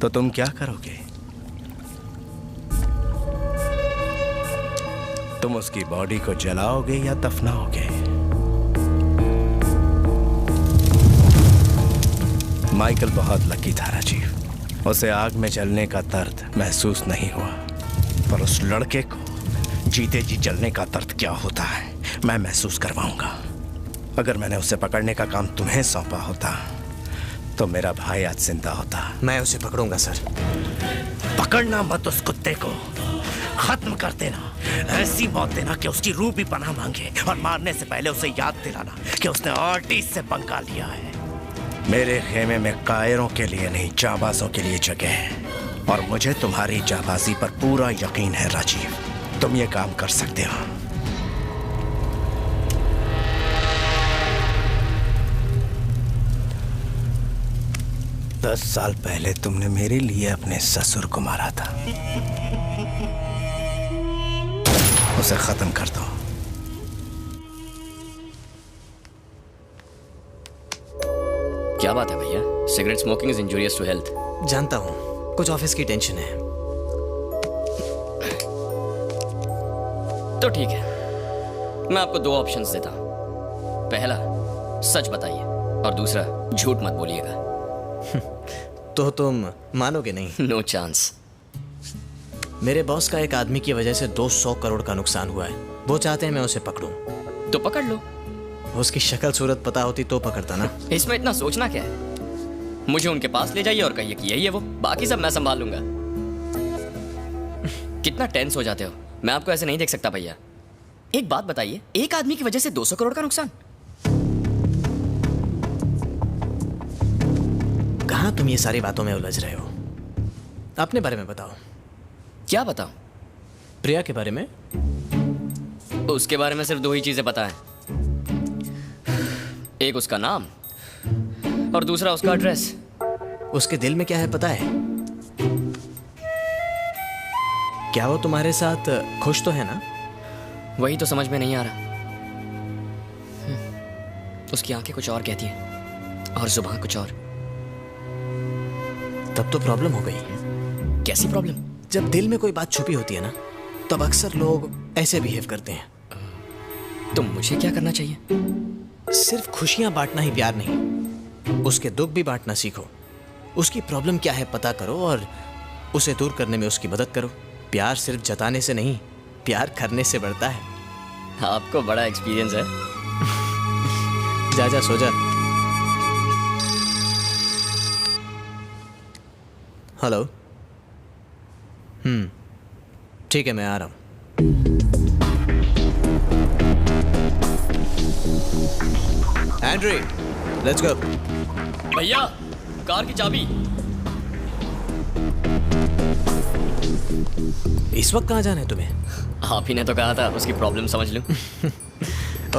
तो तुम क्या करोगे? तुम उसकी बॉडी को जलाओगे या दफनाओगे? माइकल बहुत लकी था राजीव। उसे आग में जलने का दर्द महसूस नहीं हुआ, पर उस लड़के को जीते जी जलने का दर्द क्या होता है मैं महसूस करवाऊंगा। अगर मैंने उसे पकड़ने का काम तुम्हें सौंपा होता तो मेरा भाई आज जिंदा होता। मैं उसे पकड़ूंगा सर। पकड़ना मत उस कुत्ते को, खत्म कर देना। ऐसी मौत देना कि उसकी रूह भी पनाह मांगे, और मारने से पहले उसे याद दिलाना कि उसने आर्टिस्ट से पंगा लिया है। मेरे खेमे में कायरों के लिए नहीं, जाबाजों के लिए जगह है, और मुझे तुम्हारी जाबाजी पर पूरा यकीन है राजीव। तुम ये काम कर सकते हो। 10 साल पहले तुमने मेरे लिए अपने ससुर को मारा था। उसे खत्म कर दो। क्या बात है भैया? Cigarette smoking is injurious to health. जानता हूँ, कुछ ऑफिस की टेंशन है। तो ठीक है, मैं आपको 2 ऑप्शंस देता हूँ। पहला, सच बताइए, और दूसरा, झूठ मत बोलिएगा। तो तुम मानोगे नहीं? No chance. मेरे बॉस का एक आदमी की वजह से 200 करोड़ का नुकसान हुआ है। वो चाहते हैं मैं उसे पकड़ूं। तो पकड़ लो। उसकी शक्ल सूरत पता होती तो पकड़ता ना। इसमें इतना सोचना क्या है? मुझे उनके पास ले जाइए और कहिए कि यही है वो, बाकी सब मैं संभाल लूंगा। कितना टेंस हो जाते हो, मैं आपको ऐसे नहीं देख सकता भैया। एक बात बताइए, एक आदमी की वजह से 200 करोड़ का नुकसान? कहाँ तुम ये सारी बातों में उलझ रहे हो? अपने बारे में बताओ। क्या बताऊं? प्रिया के बारे में? उसके बारे में सिर्फ 2 ही चीजें पता है। एक उसका नाम और दूसरा उसका एड्रेस। उसके दिल में क्या है पता है? क्या वो तुम्हारे साथ खुश तो है ना? वही तो समझ में नहीं आ रहा। उसकी आंखें कुछ और कहती हैं और जुबान कुछ और। तब तो प्रॉब्लम हो गई। कैसी प्रॉब्लम? जब दिल में कोई बात छुपी होती है ना, तब अक्सर लोग ऐसे बिहेव करते हैं। तो मुझे क्या करना चाहिए? सिर्फ खुशियां बांटना ही प्यार नहीं, उसके दुख भी बांटना सीखो। उसकी प्रॉब्लम क्या है पता करो और उसे दूर करने में उसकी मदद करो। प्यार सिर्फ जताने से नहीं, प्यार करने से बढ़ता है। आपको बड़ा एक्सपीरियंस है। जा जा सो जा। हेलो। ठीक है, मैं आ रहा हूं। Andre, let's go. भैया, कार की चाबी। इस वक्त कहाँ जाना है तुम्हें? आप ही ने तो कहा था उसकी प्रॉब्लम समझ लूं।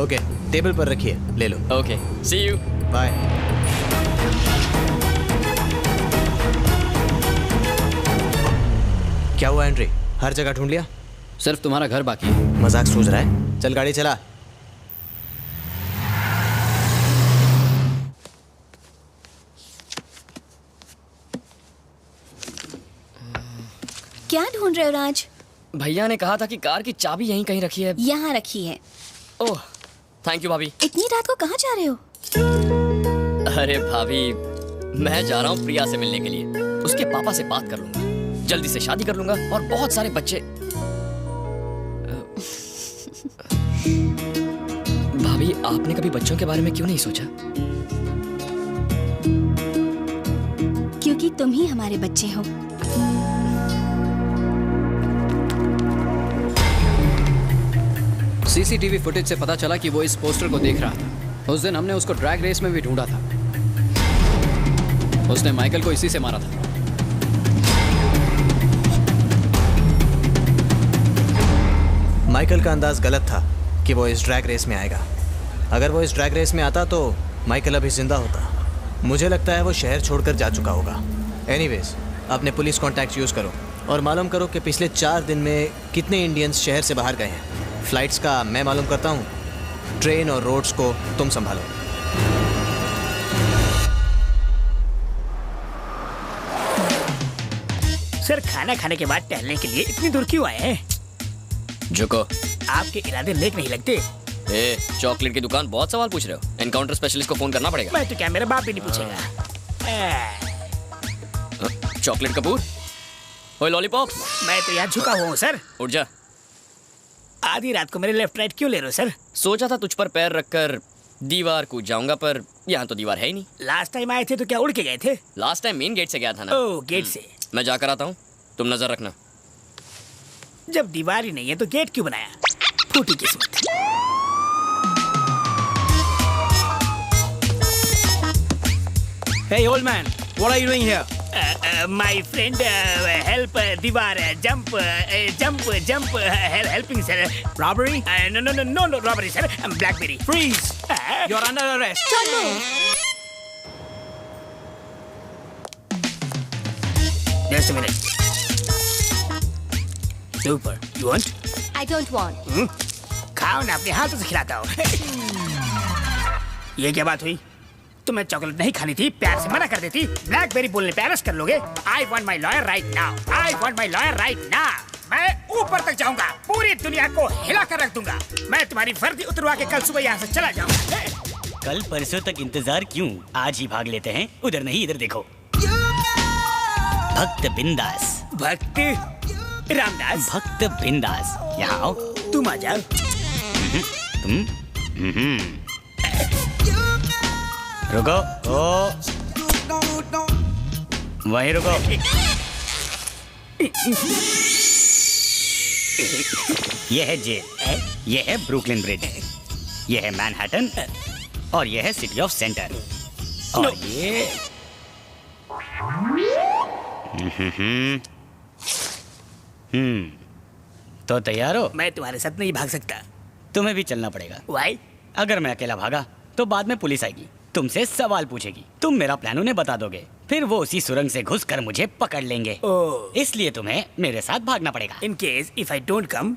ओके, टेबल पर रखिए, ले लो। Okay, see you. बाय। क्या हुआ एंड्री? हर जगह ढूंढ लिया? सिर्फ तुम्हारा घर बाकी है। मजाक सूझ रहा है? चल गाड़ी चला। क्या ढूंढ रहे हो राज? भैया ने कहा था कि कार की चाबी यहीं कहीं रखी है। यहाँ रखी है। ओह, थैंक यू भाभी। इतनी रात को कहाँ जा रहे हो? अरे भाभी, मैं जा रहा हूँ प्रिया से मिलने के लिए। उसके पापा से बात कर लूंगा, जल्दी से शादी कर लूंगा और बहुत सारे बच्चे। भाभी, आपने कभी बच्चों के बारे में क्यों नहीं सोचा? क्योंकि तुम ही हमारे बच्चे हो। सीसीटीवी फुटेज से पता चला कि वो इस पोस्टर को देख रहा था। उस दिन हमने उसको ड्रैग रेस में भी ढूंढा था। उसने माइकल को इसी से मारा था। माइकल का अंदाज गलत था कि वो इस ड्रैग रेस में आएगा। अगर वो इस ड्रैग रेस में आता तो माइकल अभी जिंदा होता। मुझे लगता है वो शहर छोड़कर जा चुका होगा। एनीवेज, अपने पुलिस कॉन्टैक्ट यूज़ करो और मालूम करो कि पिछले 4 दिन में कितने इंडियंस शहर से बाहर गए हैं। फ्लाइट्स का मैं मालूम करता हूँ, ट्रेन और रोड्स को तुम संभालो। सर, खाना खाने के बाद टहलने के लिए इतनी दूर क्यों आए हैं? झुको। आपके इरादे नेक नहीं लगते। चॉकलेट की दुकान, बहुत सवाल पूछ रहे हो। एनकाउंटर स्पेशलिस्ट को फोन करना पड़ेगा। मैं तो क्या, मेरा बाप भी नहीं पूछेगा। चॉकलेट कपूर, ओए लॉलीपॉप। मैं तो यहाँ झुका हुआ हूँ सर। उठ जा। आधी रात को मेरे लेफ्ट राइट क्यों ले रहे हो सर? सोचा था तुझ पर पैर रखकर दीवार कूद जाऊंगा, पर यहाँ तो दीवार है ही नहीं। लास्ट टाइम आए थे तो क्या उड़ के गए थे? लास्ट टाइम मेन गेट से गया था ना। ओह, गेट से। मैं जाकर आता हूँ, तुम नजर रखना। जब दीवार ही नहीं है तो गेट क्यों बनाया? फूटी किस्मत। Hey old man, what are you doing here? My friend, help दीवार, jump, helping sir. Robbery? No, robbery sir. Blackberry. Freeze! You're under arrest. Just a minute. Super. You want? I don't want. खाओ ना, अपने हाथों से खिलाता हूँ। ये क्या बात हुई? तुम्हें चॉकलेट नहीं खानी थी, प्यार से मना कर देती। ब्लैकबेरी बोलने पे अरेस्ट कर लोगे। I want my lawyer right now. I want my lawyer right now. मैं ऊपर तक जाऊंगा, पूरी दुनिया को हिला कर रख दूंगा। मैं तुम्हारी वर्दी उतरवा के कल सुबह यहाँ से चला जाऊंगा। कल परसों तक इंतजार क्यों? आज ही भाग लेते हैं। उधर नहीं, इधर देखो। भक्त बिंदास। भक्त रामदास। भक्त बिंदास, यहाँ आओ। तुम आ जाओ। तुम रुको। ओ वहीं रुको। ये है जेल, ये है ब्रुकलिन ब्रिज, ये है मैनहट्टन और ये है सिटी ऑफ सेंटर। और ये तो तैयार हो? मैं तुम्हारे साथ नहीं भाग सकता। तुम्हें भी चलना पड़ेगा। Why? अगर मैं अकेला भागा तो बाद में पुलिस आएगी, तुमसे सवाल पूछेगी, तुम मेरा प्लान उन्हें बता दोगे, फिर वो उसी सुरंग से घुसकर मुझे पकड़ लेंगे। इसलिए तुम्हें मेरे साथ भागना पड़ेगा। In case if I don't come,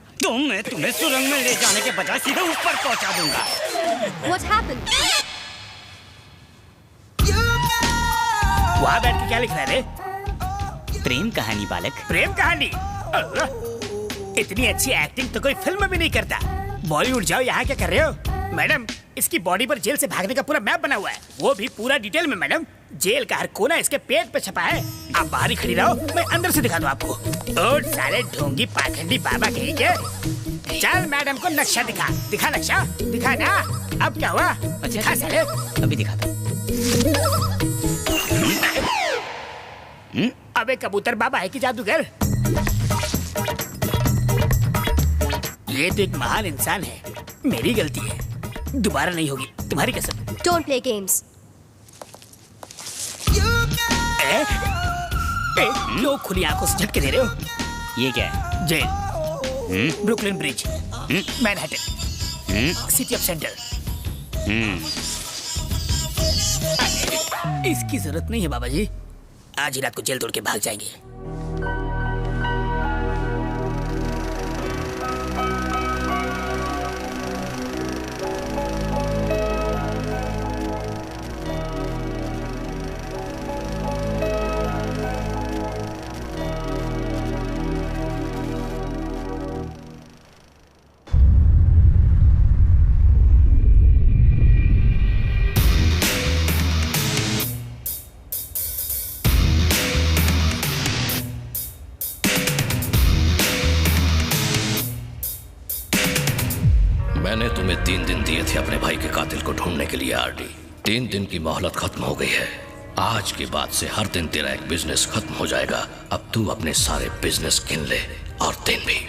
मैं तुम्हें सुरंग में ले जाने के बजाय सीधे ऊपर पहुंचा दूंगा। What happened? वहाँ बैठ के क्या लिख रहा है रे? प्रेम कहानी बालक। प्रेम कहानी? इतनी अच्छी एक्टिंग तो कोई फिल्म में भी नहीं करता। बॉलीवुड जाओ, यहाँ क्या कर रहे हो? मैडम, इसकी बॉडी पर जेल से भागने का पूरा मैप बना हुआ है, वो भी पूरा डिटेल में। मैडम, जेल का हर कोना इसके पेट पे छपा है। आप बाहर ही खड़ी रहो, मैं अंदर से दिखा दूं आपको। और साले ढोंगी पाखंडी बाबा कहेंगे। चल मैडम को नक्शा दिखा। दिखा नक्शा, दिखा ना। अब क्या हुआ? दिखा साले। अभी दिखाता। अबे कबूतर बाबा है कि जादूगर? ये तो एक महान इंसान है, मेरी गलती है, दोबारा नहीं होगी, तुम्हारी कसम। Don't play games. क्यों खुली आंखों से झटके दे रहे हो? ये क्या है? Jail, Brooklyn Bridge, Manhattan, city of centre. इसकी जरूरत नहीं है बाबा जी, आज ही रात को जेल तोड़ के भाग जाएंगे। मैंने तुम्हें 3 दिन दिए थे अपने भाई के कातिल को ढूंढने के लिए आरडी। 3 दिन की मोहलत खत्म हो गई है। आज के बाद से हर दिन तेरा एक बिजनेस खत्म हो जाएगा। अब तू अपने सारे बिजनेस गिन ले और दिन भी।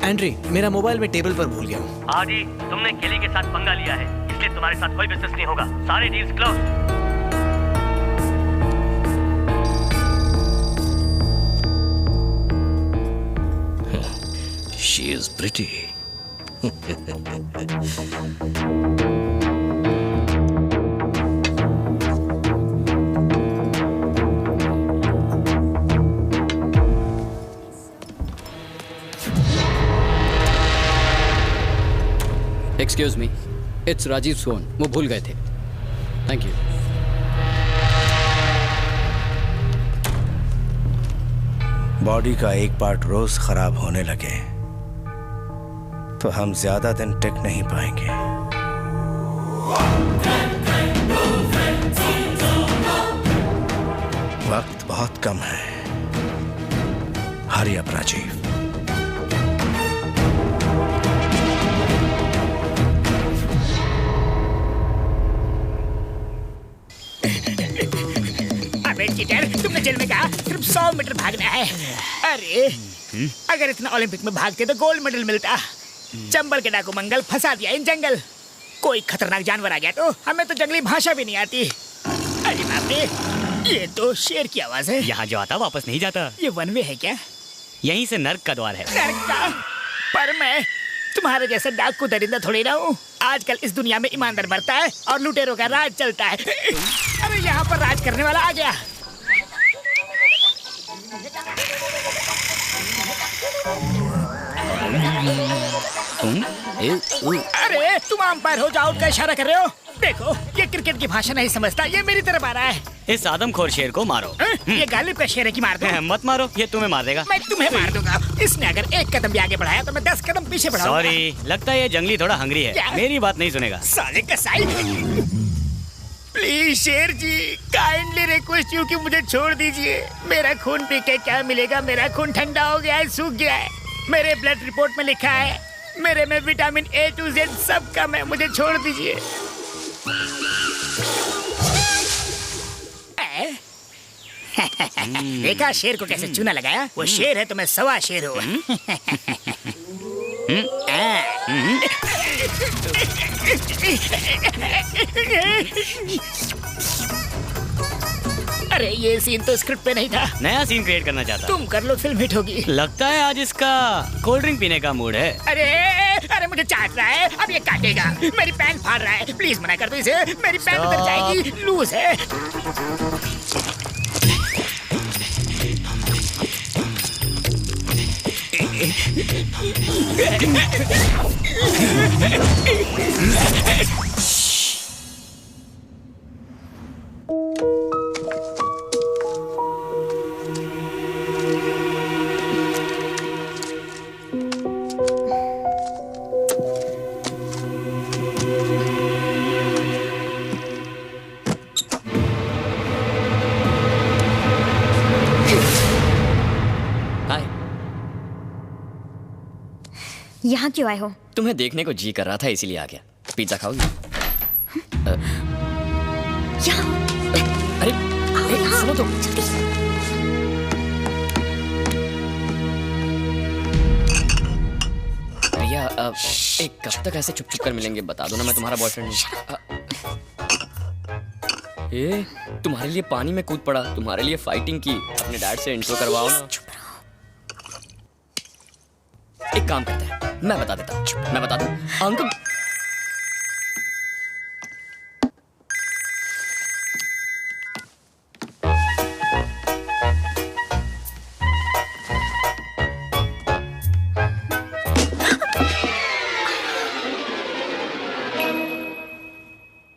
एंड्री, मेरा मोबाइल मैं टेबल पर भूल गया हूँ। आदि, तुमने केली के साथ पंगा लिया है, इसलिए तुम्हारे साथ कोई बिजनेस नहीं होगा। सारे deals close. She is pretty. Excuse me, it's Rajiv सोन। वो भूल गए थे। Thank you. बॉडी का एक पार्ट रोज खराब होने लगे तो हम ज्यादा दिन टिक नहीं पाएंगे। वक्त बहुत कम है। Hurry up Rajiv. तुमने जेल में कहा सिर्फ 100 मीटर भागना है। अरे अगर इतना ओलंपिक में भागते तो गोल्ड मेडल मिलता। चंबल के डाकू मंगल फंसा दिया इन जंगल। कोई खतरनाक जानवर आ गया तो हमें तो जंगली भाषा भी नहीं आती। अरे बाप रे, ये तो शेर की आवाज है। यहाँ जो आता वापस नहीं जाता। ये वन वे है क्या? यहीं से नर्क का द्वार है। नर्क का? पर मैं तुम्हारे जैसा डाकू दरिंदा थोड़ी ना हूँ। आजकल इस दुनिया में ईमानदार मरता है और लुटेरों का राज चलता है। अरे यहाँ पर राज करने वाला आ गया। अरे तुम अंपायर हो जाओ का इशारा कर रहे हो। देखो ये क्रिकेट की भाषा नहीं समझता, ये मेरी तरफ आ रहा है। इस आदमखोर शेर को मारो। ये गालिब का शेर है कि मार दो? मत मारो, ये तुम्हें मार देगा। मैं तुम्हें मार दूंगा। इसने अगर एक कदम भी आगे बढ़ाया तो मैं 10 कदम पीछे बढ़ाऊंगा। सॉरी, लगता है ये जंगली थोड़ा हंग्री है। क्या? मेरी बात नहीं सुनेगा। साले कसाई। प्लीज शेर जी, काइंडली रिक्वेस्ट यू कि मुझे छोड़ दीजिए। मेरा खून पी के क्या मिलेगा? मेरा खून ठंडा हो गया है, सूख गया है। मेरे ब्लड रिपोर्ट में लिखा है मेरे में विटामिन A to Z सब कम है। मुझे छोड़ दीजिए। देखा शेर को कैसे चूना लगाया? वो शेर है तो मैं सवा शेर हूँ। अरे ये सीन तो स्क्रिप्ट पे नहीं था। नया सीन क्रिएट करना चाहता। तुम कर लो, फिल्म हिट होगी। लगता है आज इसका कोल्ड ड्रिंक पीने का मूड है। अरे अरे मुझे चाट रहा है, अब ये काटेगा। मेरी पैंट फाड़ रहा है, प्लीज मना कर दो इसे। मेरी पैंट उतर जाएगी, लूज है। यहाँ क्यों आए हो? तुम्हें देखने को जी कर रहा था इसीलिए आ गया। पिज्जा खाओगी? अरे सुनो तो। भैया एक कब तक ऐसे चुप चुप कर मिलेंगे? बता दो ना, मैं तुम्हारा बॉयफ्रेंड हूँ। ए, तुम्हारे लिए पानी में कूद पड़ा, तुम्हारे लिए फाइटिंग की। अपने डैड से इंट्रो करवाओ ना। एक काम करते हैं, मैं बता देता हूँ। मैं बता दूँ अंकल।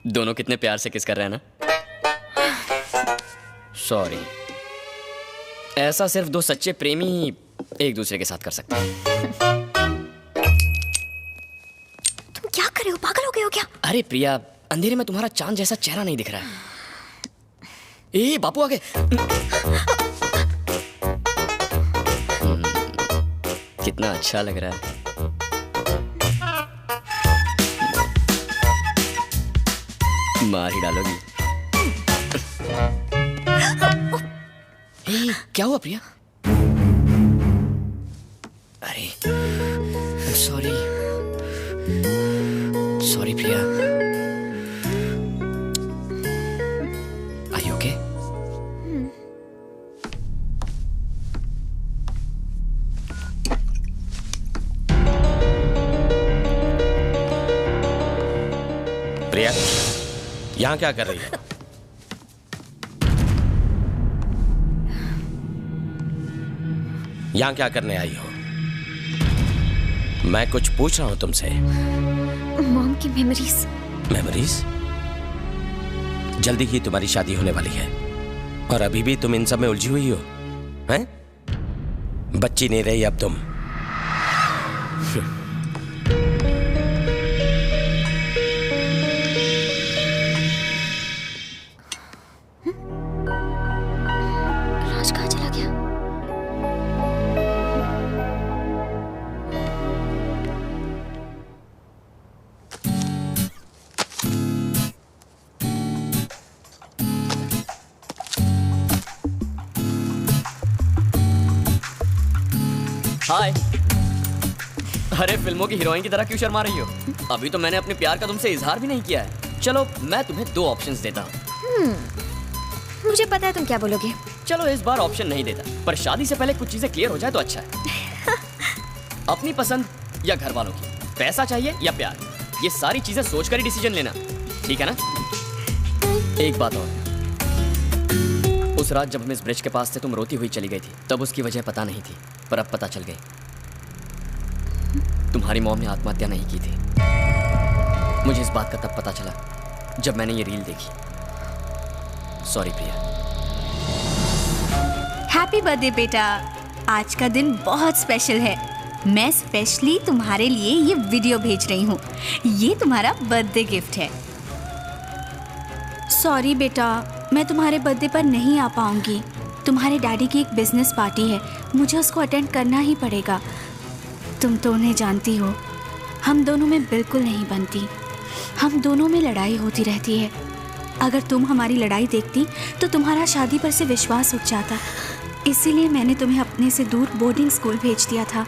दोनों कितने प्यार से किस कर रहे हैं ना। सॉरी, ऐसा सिर्फ दो सच्चे प्रेमी ही एक दूसरे के साथ कर सकते हैं। तुम क्या कर रहे हो? पागल हो गए हो क्या? अरे प्रिया, अंधेरे में तुम्हारा चांद जैसा चेहरा नहीं दिख रहा है। ए बापू आ गए। कितना अच्छा लग रहा है। मार ही डालोगी। क्या हुआ प्रिया? अरे sorry sorry Priya. Are you okay? Priya, यहाँ क्या कर रही है? यहाँ क्या करने आई हो? मैं कुछ पूछ रहा हूं तुमसे। मॉम की मेमोरीज। मेमोरीज? जल्दी ही तुम्हारी शादी होने वाली है और अभी भी तुम इन सब में उलझी हुई हो, हैं? बच्ची नहीं रही अब तुम। राज कहाँ चला गया? हाय। अरे फिल्मों की हीरोइन की तरह क्यों शर्मा रही हो? अभी तो मैंने अपने प्यार का तुमसे इजहार भी नहीं किया है। चलो मैं तुम्हें दो ऑप्शंस देता हूँ। मुझे पता है तुम क्या बोलोगे। चलो इस बार ऑप्शन नहीं देता, पर शादी से पहले कुछ चीजें क्लियर हो जाए तो अच्छा है। अपनी पसंद या घर वालों की, पैसा चाहिए या प्यार, ये सारी चीजें सोचकर ही डिसीजन लेना, ठीक है ना? एक बात और, उस रात जब हम इस ब्रिज के पास से तुम रोती हुई चली गई थी, तब उसकी वजह पता नहीं थी, पर अब पता चल गई। तुम्हारी मॉम ने आत्महत्या नहीं की थी। मुझे इस बात का तब पता चला जब मैंने ये रील देखी। सॉरी प्रिया। हैप्पी बर्थडे बेटा, आज का दिन बहुत स्पेशल है। मैं स्पेशली तुम्हारे लिए ये वीडियो भेज रही हूँ। ये तुम्हारा बर्थडे गिफ्ट है। सॉरी बेटा, मैं तुम्हारे बर्थडे पर नहीं आ पाऊंगी। तुम्हारे डैडी की एक बिजनेस पार्टी है, मुझे उसको अटेंड करना ही पड़ेगा। तुम तो उन्हें जानती हो, हम दोनों में बिल्कुल नहीं बनती। हम दोनों में लड़ाई होती रहती है। अगर तुम हमारी लड़ाई देखती तो तुम्हारा शादी पर से विश्वास उठ जाता। इसीलिए मैंने तुम्हें अपने से दूर बोर्डिंग स्कूल भेज दिया था।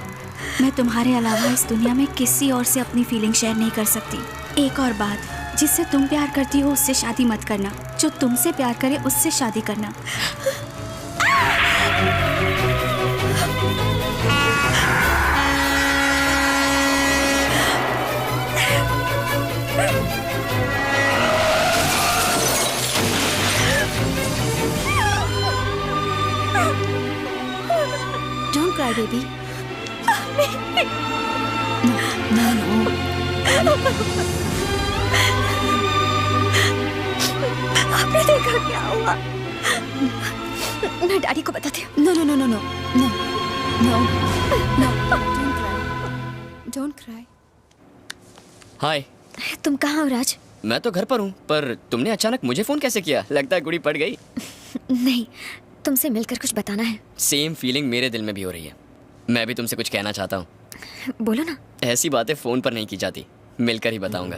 मैं तुम्हारे अलावा इस दुनिया में किसी और से अपनी फीलिंग शेयर नहीं कर सकती। एक और बात, जिससे तुम प्यार करती हो उससे शादी मत करना। जो तुमसे प्यार करे उससे शादी करना। Don't cry, baby. No. आपने देखा क्या हुआ? मैं डैडी को बताती हूँ। No. Don't cry. हाय। तुम कहाँ हो राज? मैं तो घर पर हूँ, पर तुमने अचानक मुझे फोन कैसे किया? लगता है गुड़ी पड़ गई। नहीं, तुमसे मिलकर कुछ बताना है। सेम फीलिंग मेरे दिल में भी हो रही है। मैं भी तुमसे कुछ कहना चाहता हूँ। बोलो ना। ऐसी बातें फोन पर नहीं की जाती, मिलकर ही बताऊंगा।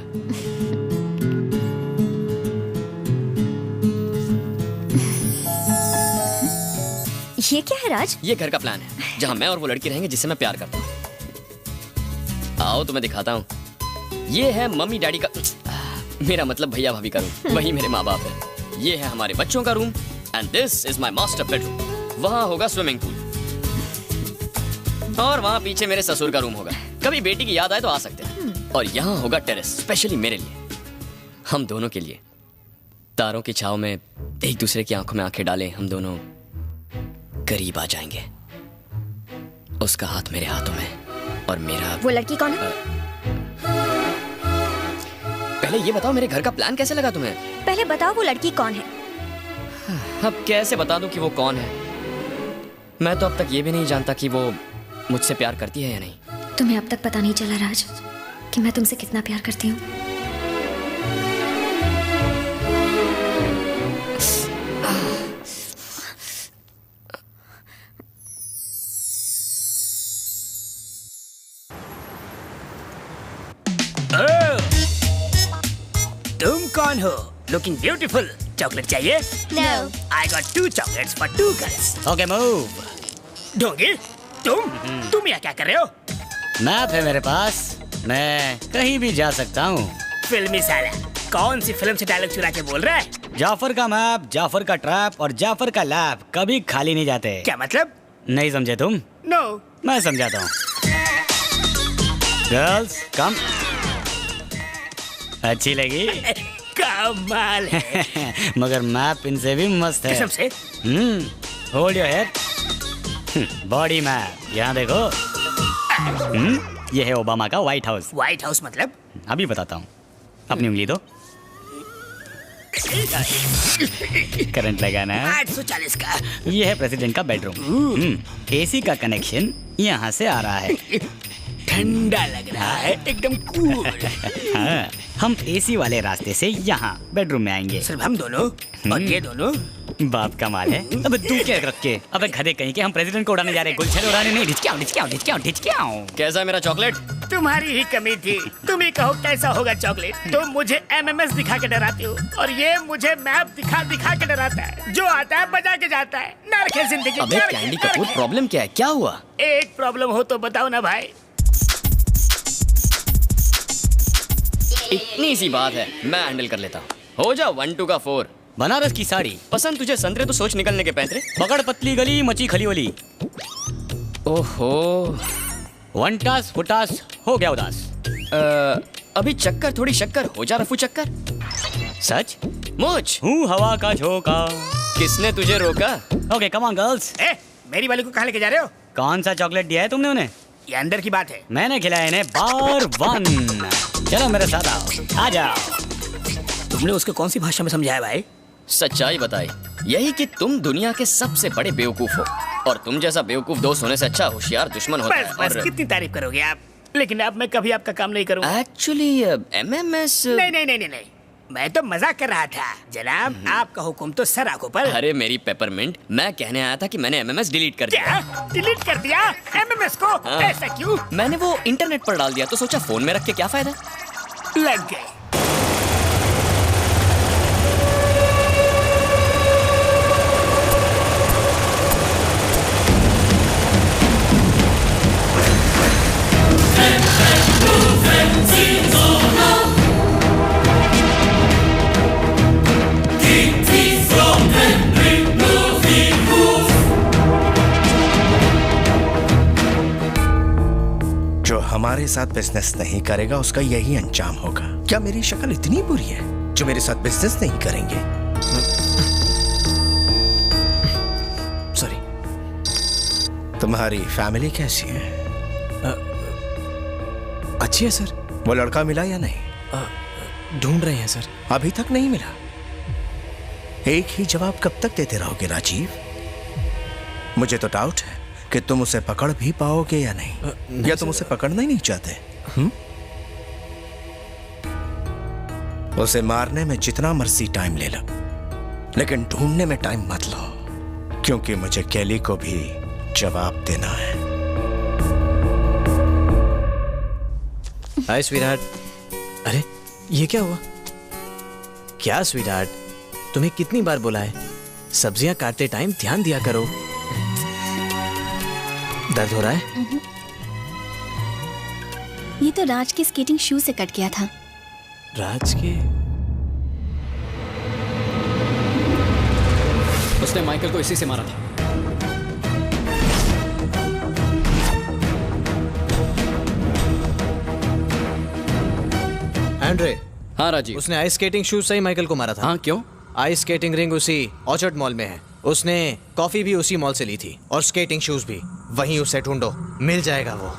ये क्या है राज? ये घर का प्लान है जहां मैं और वो लड़की रहेंगे जिससे मैं प्यार करता हूँ। आओ तुम्हें दिखाता हूँ। ये है मम्मी डैडी का, मेरा मतलब भैया भाभी का रूम, वही मेरे माँ बाप है। ये है हमारे बच्चों का room and this is my master bedroom. वहाँ होगा स्विमिंग पूल और वहाँ पीछे मेरे ससुर का रूम होगा। कभी बेटी की याद आए तो आ सकते हैं। और यहाँ होगा टेरेस स्पेशली मेरे लिए, हम दोनों के लिए। तारों की छाव में एक दूसरे की आंखों में आंखें डालें, हम दोनों करीब आ जाएंगे। उसका हाथ मेरे हाथों में और मेरा। वो लड़की कौन है? पहले ये बताओ मेरे घर का प्लान कैसे लगा तुम्हें? पहले बताओ वो लड़की कौन है? अब कैसे बता दूं कि वो कौन है? मैं तो अब तक ये भी नहीं जानता कि वो मुझसे प्यार करती है या नहीं। तुम्हें अब तक पता नहीं चला राज कि मैं तुमसे कितना प्यार करती हूँ। तुम कौन हो? Looking beautiful. चॉकलेट चाहिए? No. I got 2 chocolates for 2 girls. Okay move. ढोंगी, तुम यहाँ क्या कर रहे हो? मैप है मेरे पास, मैं कहीं भी जा सकता हूँ। फिल्मी साला, कौन सी फिल्म से डायलॉग चुरा के बोल रहा है? जाफर का मैप, जाफर का ट्रैप और जाफर का लैब कभी खाली नहीं जाते। क्या मतलब? नहीं समझे तुम? नो। मैं समझाता हूँ। गर्ल्स कम। अच्छी लगी? कमाल है। मगर मैप इनसे भी मस्त है। कसम से? Hold your head. Body map यहाँ देखो। ये है ओबामा का व्हाइट हाउस। व्हाइट हाउस मतलब? अभी बताता हूँ, अपनी उंगली दो। करंट लगाना है। 840 का। ये है प्रेसिडेंट का बेडरूम। एसी का कनेक्शन यहाँ से आ रहा है। ठंडा लग रहा है, एकदम कूल। हाँ, हम एसी वाले रास्ते से यहाँ बेडरूम में आएंगे। सिर्फ हम दोनों? और ये दोनों? बाप का माल है। अबे तू क्या रख के? अबे गधे कहीं के, हम प्रेसिडेंट को उड़ाने जा रहे हैं, गुलछड़ उड़ाने नहीं। ढिचक्याओ ढिचक्याओ ढिचक्याओ ढिचक्याओ। कैसा है मेरा चॉकलेट? तुम्हारी ही कमी थी। तुम ही कहो कैसा होगा चॉकलेट। तुम मुझे MMS दिखा के डराती हो और ये मुझे मैप दिखा दिखा के डराता है। जो आता है बजा के जाता है। नर्क है जिंदगी। अबे कैंडी कपूर, प्रॉब्लम क्या है? क्या हुआ? एक प्रॉब्लम हो तो बताओ ना भाई। इतनी सी बात है, मैं हैंडल कर लेता हूँ। हो जा 1 2 का 4। बनारस की साड़ी पसंद तुझे संतरे तो सोच निकलने के पैंतरे। पकड़ पतली गली मची खली वली। ओहो, वनटास फुटास हो गया उदास। अभी चक्कर थोड़ी शक्कर, हो जा रफू चक्कर। सच? मुझ हूँ हवा का झोंका। किसने तुझे रोका? Okay come on girls. मेरी वाली को कहाँ लेके जा रहे हो? कौन सा चॉकलेट दिया है तुमने उन्हें? ये अंदर की बात है। मैंने खिलाया इन्हें बार 1। चलो मेरे साथ आओ, आ जाओ। तुमने उसको कौन सी भाषा में समझाया भाई? सच्चाई बताई, यही कि तुम दुनिया के सबसे बड़े बेवकूफ हो और तुम जैसा बेवकूफ दोस्त होने से अच्छा होशियार दुश्मन होता है। बस कितनी तारीफ करोगे आप? लेकिन अब मैं कभी आपका काम नहीं करूँगा। एक्चुअली MMS नहीं, मैं तो मजाक कर रहा था जनाब। आपका हुक्म तो सर आंखों पर। अरे मेरी पेपरमिंट, मैं कहने आया था कि मैंने MMS डिलीट कर दिया। क्या डिलीट कर दिया MMS को? ऐसा क्यों? मैंने वो इंटरनेट पर डाल दिया तो सोचा फोन में रख के क्या फायदा। लग गए। जो हमारे साथ बिजनेस नहीं करेगा उसका यही अंजाम होगा। क्या मेरी शक्ल इतनी बुरी है जो मेरे साथ बिजनेस नहीं करेंगे? सॉरी। तुम्हारी फैमिली कैसी है? अच्छी है सर। वो लड़का मिला या नहीं? ढूंढ रहे हैं सर। अभी तक नहीं मिला? एक ही जवाब कब तक देते रहोगे राजीव? मुझे तो डाउट है कि तुम उसे पकड़ भी पाओगे या नहीं, या तुम उसे पकड़ना ही नहीं चाहते? उसे मारने में जितना मर्जी टाइम ले लो, लेकिन ढूंढने में टाइम मत लो, क्योंकि मुझे केली को भी जवाब देना है। हाय स्वीटहार्ट। अरे ये क्या हुआ? क्या स्वीटहार्ट, तुम्हें कितनी बार बोला है सब्जियां काटते टाइम ध्यान दिया करो। दर्द हो रहा है? ये तो राज के स्केटिंग शू से कट गया था। राज के? उसने माइकल को इसी से मारा था। एंड्रे। हाँ राजीव। उसने आइस स्केटिंग शूज से ही माइकल को मारा था। हाँ क्यों? आइस स्केटिंग रिंग उसी ऑर्चर्ड मॉल में है। उसने कॉफी भी उसी मॉल से ली थी और स्केटिंग शूज भी। वहीं उसे ढूंढो, मिल जाएगा वो।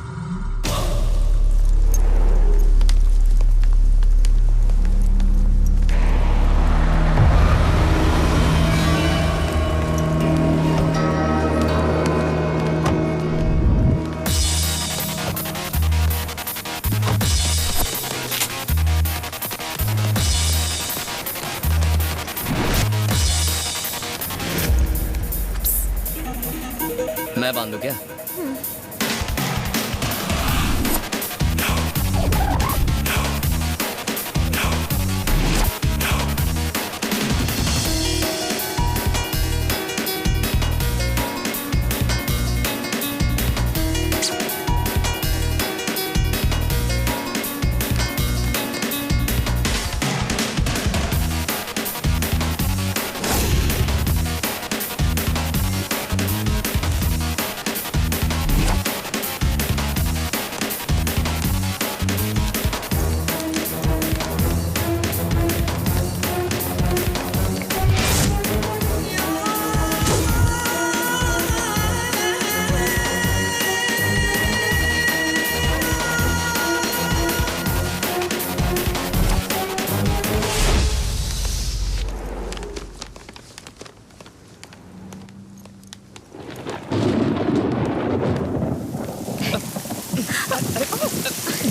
मैं बांधू क्या?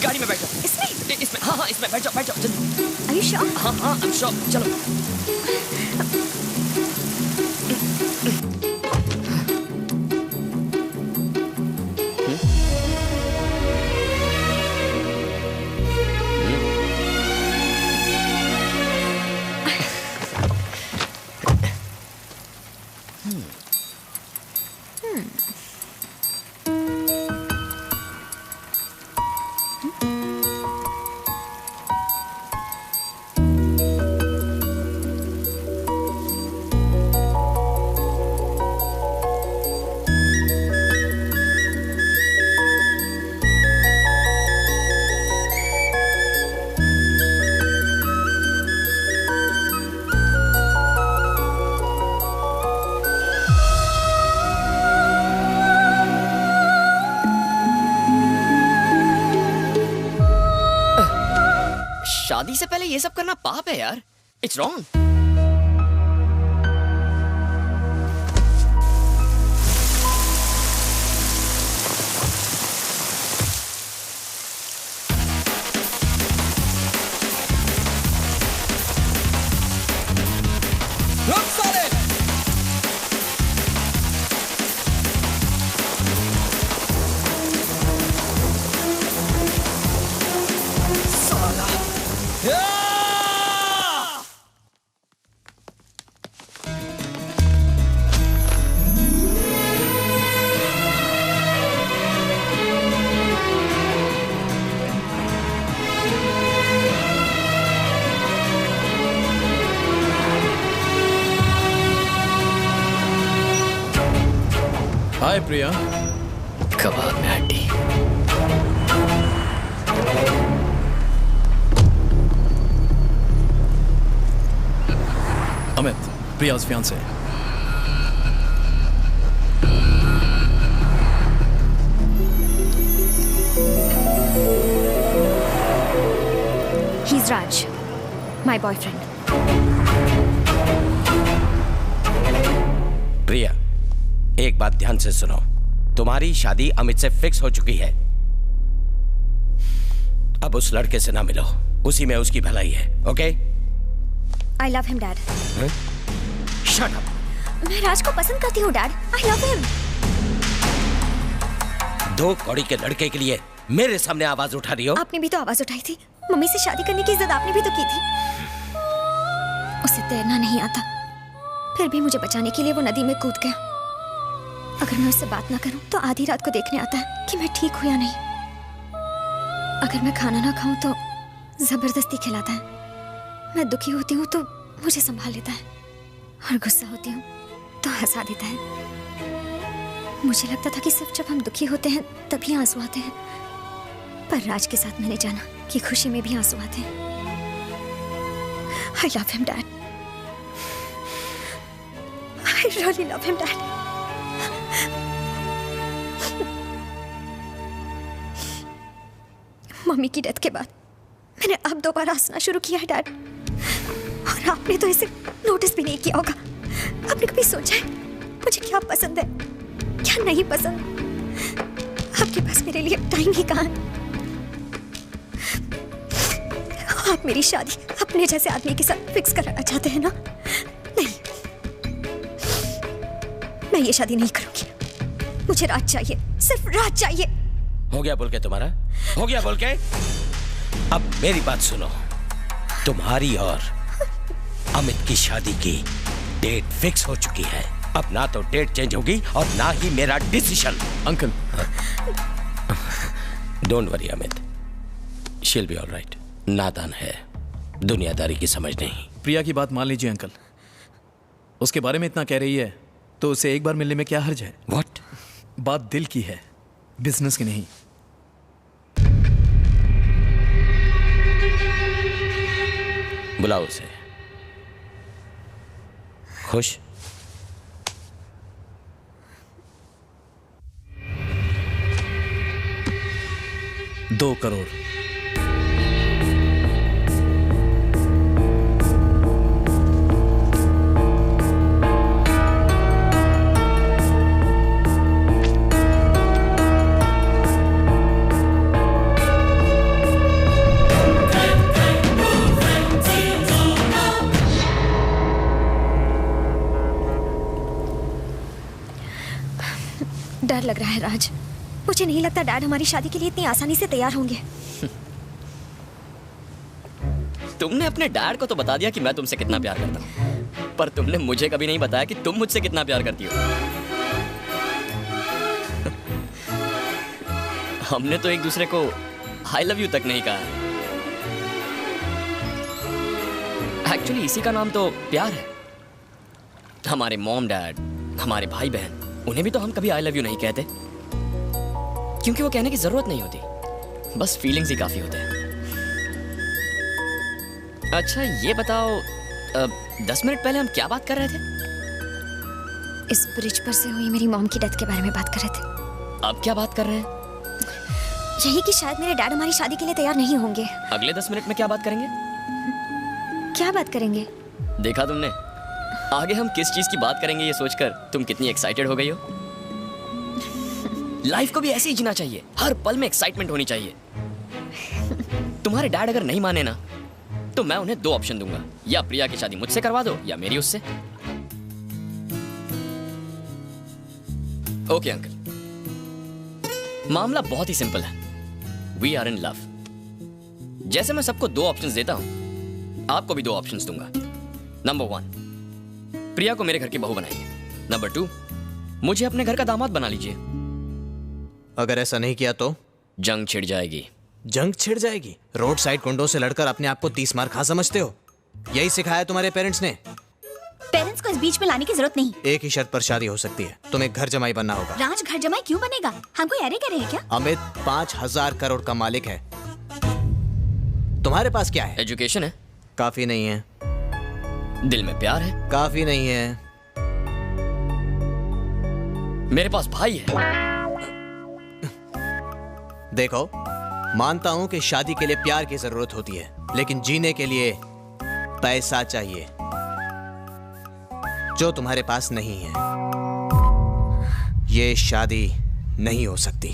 गाड़ी में बैठ जाओ। इसमें? हाँ इसमें बैठ जाओ जल्दी। Are you sure? हाँ I'm sure। चलो। शादी से पहले ये सब करना पाप है यार। It's wrong. हाय प्रिया। कबाब में हड्डी। Amit, प्रिया's fiancé। He's Raj, my boyfriend. प्रिया, एक बात ध्यान से सुनो। तुम्हारी शादी अमित से फिक्स हो चुकी है। अब उस लड़के से ना मिलो, उसी में उसकी भलाई है। Okay? I love him, Dad. Shut up. मैं राज को पसंद करती हूँ, Dad. I love him. 2 कौड़ी के लड़के के लिए मेरे सामने आवाज उठा रही हो? आपने भी तो आवाज उठाई थी। मम्मी से शादी करने की जिद आपने भी तो की थी। उसे तैरना नहीं आता, फिर भी मुझे बचाने के लिए वो नदी में कूद गया। अगर मैं उससे बात ना करूं तो आधी रात को देखने आता है कि मैं ठीक हूं या नहीं। अगर मैं खाना ना खाऊं तो जबरदस्ती खिलाता है। मैं दुखी होती हूँ तो मुझे संभाल लेता है, और गुस्सा होती हूँ तो हंसा देता है। मुझे लगता था कि सिर्फ जब हम दुखी होते हैं तभी आंसू आते हैं, पर राज के साथ मैंने जाना कि खुशी में भी आंसू आते हैं। I love him, Dad. I really love him, Dad. Mummy की डेथ के बाद मैंने अब दोबारा हंसना शुरू किया है, डैड। और आपने तो इसे नोटिस भी नहीं किया होगा। आपने कभी सोचा है मुझे क्या पसंद है, क्या नहीं पसंद? आपके पास मेरे लिए टाइम ही कहाँ है? आप मेरी शादी अपने जैसे आदमी के साथ फिक्स कराना चाहते हैं ना? नहीं, मैं ये शादी नहीं करूंगी। मुझे राज चाहिए, सिर्फ राज चाहिए। हो गया बोल के तुम्हारा? हो गया बोल के? अब मेरी बात सुनो, तुम्हारी और अमित की शादी की डेट फिक्स हो चुकी है। अब ना तो डेट चेंज होगी और ना ही मेरा decision. Uncle, don't worry Amit, she will be alright. नादान है, दुनियादारी की समझ नहीं। प्रिया की बात मान लीजिए अंकल, उसके बारे में इतना कह रही है तो उसे एक बार मिलने में क्या हर्ज है? व्हाट? बात दिल की है, बिजनेस की नहीं। बुलाओ उसे। खुश? $2 करोड़। डर लग रहा है राज। मुझे नहीं लगता डैड हमारी शादी के लिए इतनी आसानी से तैयार होंगे। तुमने अपने डैड को तो बता दिया कि मैं तुमसे कितना प्यार करता हूँ, पर तुमने मुझे कभी नहीं बताया कि तुम मुझसे कितना प्यार करती हो। हमने तो एक दूसरे को आई लव यू तक नहीं कहा। एक्चुअली इसी का नाम तो प्यार है। हमारे मॉम डैड, हमारे भाई बहन, उन्हें भी तो हम कभी आई लव यू नहीं कहते, क्योंकि वो कहने की जरूरत नहीं होती, बस फीलिंग्स ही काफी होते हैं। अच्छा ये बताओ, 10 मिनट पहले हम क्या बात कर रहे थे? इस ब्रिज पर से हुई मेरी मॉम की डेथ के बारे में बात कर रहे थे। अब क्या बात कर रहे हैं? यही कि शायद मेरे डैड हमारी शादी के लिए तैयार नहीं होंगे। अगले 10 मिनट में क्या बात करेंगे? क्या बात करेंगे? देखा तुमने, आगे हम किस चीज की बात करेंगे ये सोचकर तुम कितनी एक्साइटेड हो गई हो। लाइफ को भी ऐसे ही जीना चाहिए, हर पल में एक्साइटमेंट होनी चाहिए। तुम्हारे डैड अगर नहीं माने ना, तो मैं उन्हें 2 ऑप्शन दूंगा, या प्रिया की शादी मुझसे करवा दो या मेरी उससे। ओके अंकल, मामला बहुत ही सिंपल है। We are in love. जैसे मैं सबको 2 ऑप्शंस देता हूं, आपको भी 2 ऑप्शंस दूंगा। नंबर 1, प्रिया को मेरे घर की बहू बनाइए। नंबर 2, मुझे अपने घर का दामाद बना लीजिए। अगर ऐसा नहीं किया तो जंग छिड़ जाएगी। जंग छिड़ जाएगी? रोड साइड गुंडों से लड़कर अपने आप को 30 मार खा समझते हो? यही सिखाया तुम्हारे पेरेंट्स ने? पेरेंट्स को इस बीच में लाने की जरूरत नहीं। एक ही शर्त पर शादी हो सकती है, तुम्हें घर जमाई बनना होगा। राज घर जमाई क्यों बनेगा? हम कोई अरे करे हैं क्या? अमित 5000 करोड़ का मालिक है। तुम्हारे पास क्या है? एजुकेशन है। काफी नहीं है। दिल में प्यार है। काफी नहीं है। मेरे पास भाई है। देखो, मानता हूं कि शादी के लिए प्यार की जरूरत होती है, लेकिन जीने के लिए पैसा चाहिए, जो तुम्हारे पास नहीं है। ये शादी नहीं हो सकती।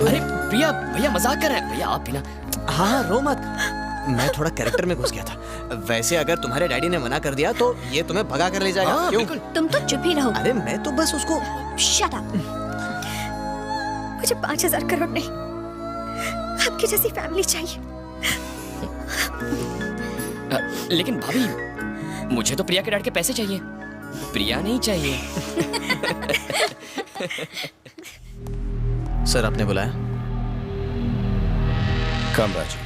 अरे प्रिया, भैया मजाक कर रहे हैं। भैया आप भी ना। हाँ, रो मत, मैं थोड़ा कैरेक्टर में घुस गया था। वैसे अगर तुम्हारे डैडी ने मना कर दिया तो ये तुम्हें भगा कर ले जाएगा। हाँ, क्यों? तुम तो चुप ही रहो। अरे मैं तो बस उसको शट अप। मुझे 5,000 करोड़ नहीं, आपकी जैसी फैमिली चाहिए। लेकिन भाभी, मुझे तो प्रिया के डैड के पैसे चाहिए, प्रिया नहीं चाहिए। सर आपने बुलाया? कम राजीव।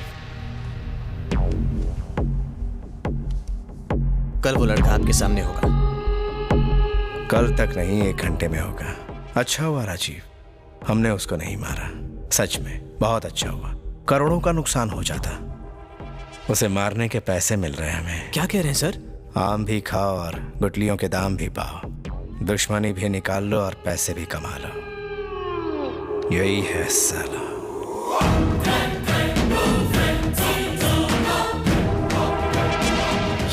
कल वो लड़का आपके सामने होगा। कल तक नहीं, 1 घंटे में होगा। अच्छा हुआ राजीव, हमने उसको नहीं मारा। सच में बहुत अच्छा हुआ, करोड़ों का नुकसान हो जाता। उसे मारने के पैसे मिल रहे हैं हमें। क्या कह रहे हैं सर? आम भी खाओ और गुटलियों के दाम भी पाओ, दुश्मनी भी निकाल लो और पैसे भी कमा लो। यही है साला।